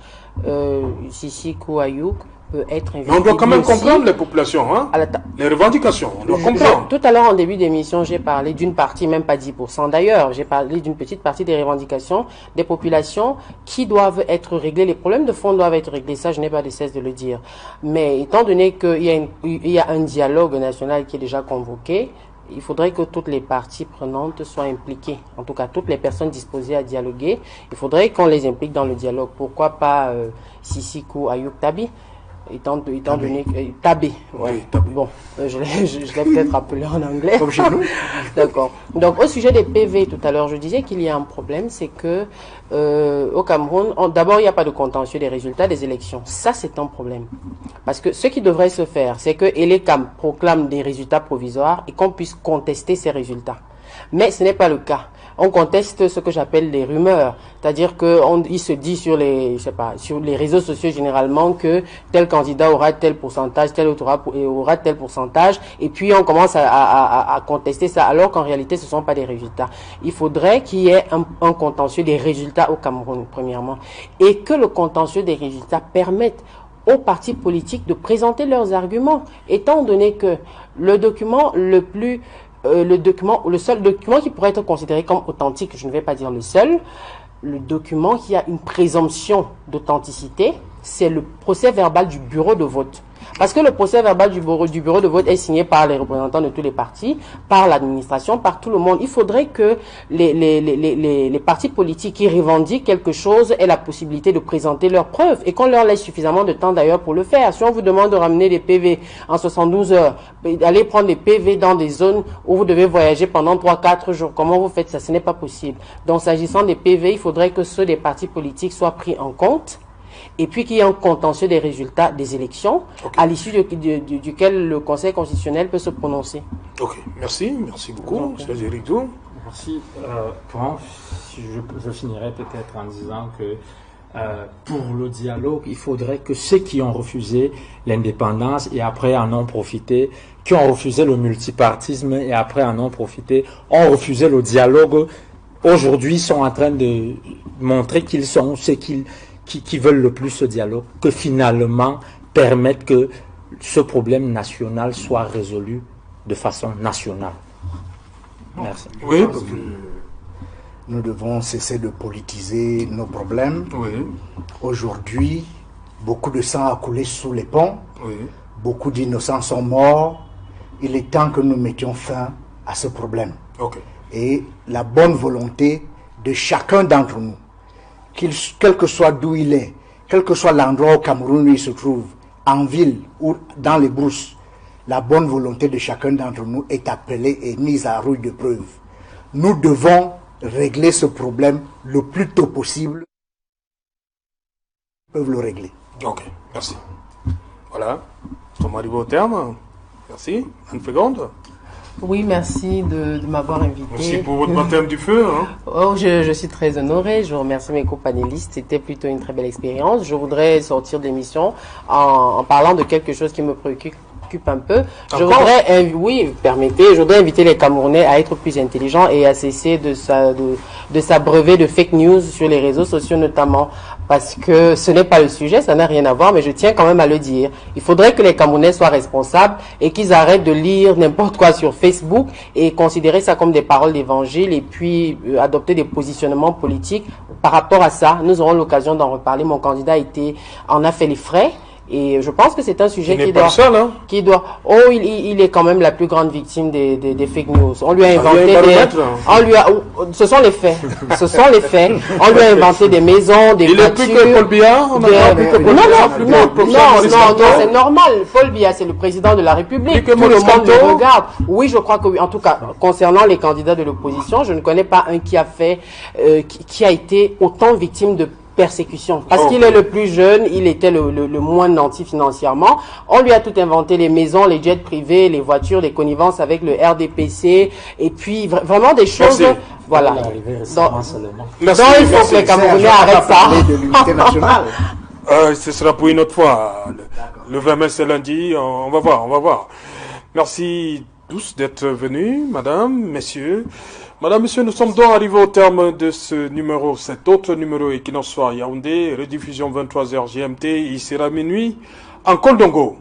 Sissekou Ayou peut être invité. Mais on doit quand même comprendre les populations, hein? Les revendications, on doit comprendre. Tout à l'heure, en début d'émission, j'ai parlé d'une partie, même pas 10% d'ailleurs, j'ai parlé d'une petite partie des revendications des populations qui doivent être réglées. Les problèmes de fond doivent être réglés, ça je n'ai pas de cesse de le dire. Mais étant donné qu'il y a un dialogue national qui est déjà convoqué, il faudrait que toutes les parties prenantes soient impliquées. En tout cas, toutes les personnes disposées à dialoguer, il faudrait qu'on les implique dans le dialogue. Pourquoi pas Sissekou Ayou Tabé, étant donné Tabé. Ouais. Oui, Tabé. Bon, je l'ai peut-être appelé en anglais. Comme chez nous. D'accord. Donc, au sujet des PV, tout à l'heure, je disais qu'il y a un problème, c'est que au Cameroun, d'abord, il n'y a pas de contentieux des résultats des élections. Ça, c'est un problème. Parce que ce qui devrait se faire, c'est que Elecam proclame des résultats provisoires et qu'on puisse contester ces résultats. Mais ce n'est pas le cas. On conteste ce que j'appelle les rumeurs. C'est-à-dire qu'il se dit sur les réseaux sociaux généralement que tel candidat aura tel pourcentage, tel autre aura tel pourcentage. Et puis on commence à contester ça alors qu'en réalité ce ne sont pas des résultats. Il faudrait qu'il y ait un contentieux des résultats au Cameroun, premièrement. Et que le contentieux des résultats permette aux partis politiques de présenter leurs arguments. Étant donné que le document le seul document qui pourrait être considéré comme authentique, je ne vais pas dire le seul, le document qui a une présomption d'authenticité, c'est le procès verbal du bureau de vote. Parce que le procès verbal du bureau de vote est signé par les représentants de tous les partis, par l'administration, par tout le monde. Il faudrait que les partis politiques qui revendiquent quelque chose aient la possibilité de présenter leurs preuves et qu'on leur laisse suffisamment de temps d'ailleurs pour le faire. Si on vous demande de ramener des PV en 72 heures, d'aller prendre des PV dans des zones où vous devez voyager pendant 3-4 jours, comment vous faites ça? Ce n'est pas possible. Donc s'agissant des PV, il faudrait que ceux des partis politiques soient pris en compte. Et puis qu'il y ait un contentieux des résultats des élections, à l'issue duquel le Conseil constitutionnel peut se prononcer. Ok, merci beaucoup, M. Zeridou. Merci. Je finirai peut-être en disant que pour le dialogue, il faudrait que ceux qui ont refusé l'indépendance et après en ont profité, qui ont refusé le multipartisme et après en ont profité, ont refusé le dialogue, aujourd'hui sont en train de montrer qu'ils sont ceux qui veulent le plus ce dialogue, que finalement permettre que ce problème national soit résolu de façon nationale. Merci. Oui, parce que nous devons cesser de politiser nos problèmes. Oui. Aujourd'hui, beaucoup de sang a coulé sous les ponts. Oui. Beaucoup d'innocents sont morts. Il est temps que nous mettions fin à ce problème. Ok. Et la bonne volonté de chacun d'entre nous, quel que soit d'où il est, quel que soit l'endroit au Cameroun où il se trouve, en ville ou dans les brousses, la bonne volonté de chacun d'entre nous est appelée et mise à rude épreuve. Nous devons régler ce problème le plus tôt possible. Ils peuvent le régler. Ok, merci. Voilà, nous sommes arrivés au terme. Merci. Anne Frégonde. Oui, merci de m'avoir invité. Merci pour votre baptême du feu. Hein. Oh, je suis très honorée. Je remercie mes co-panélistes. C'était plutôt une très belle expérience. Je voudrais sortir de l'émission en parlant de quelque chose qui me préoccupe un peu. Je voudrais inviter les Camerounais à être plus intelligents et à cesser de s'abreuver de fake news sur les réseaux sociaux notamment, parce que ce n'est pas le sujet, ça n'a rien à voir, mais je tiens quand même à le dire. Il faudrait que les Camerounais soient responsables et qu'ils arrêtent de lire n'importe quoi sur Facebook et considérer ça comme des paroles d'évangile et puis adopter des positionnements politiques. Par rapport à ça, nous aurons l'occasion d'en reparler. Mon candidat en a fait les frais. Et je pense que c'est un sujet qui doit, il est quand même la plus grande victime des fake news. On lui a inventé ce sont les faits. Ce sont les faits. On lui a inventé des maisons, des voitures. Il est plus que Paul Biya? Non, c'est normal. Paul Biya, c'est le président de la République. Tout le monde le regarde. Oui, je crois que oui. En tout cas, concernant les candidats de l'opposition, je ne connais pas un qui a été autant victime de persécution. Parce qu'il est le plus jeune, il était le moins nanti financièrement. On lui a tout inventé, les maisons, les jets privés, les voitures, les connivences avec le RDPC, et puis vraiment des choses... Merci. Voilà. Donc, il faut que les Camerounais arrêtent ça. De l'unité nationale. Ce sera pour une autre fois. Le 20 mai, c'est lundi. On va voir. Merci tous d'être venus, madame, messieurs. Madame, monsieur, nous sommes donc arrivés au terme de ce numéro, cet autre numéro Equinox Soir Yaoundé, rediffusion 23h GMT, il sera minuit en Koldongo.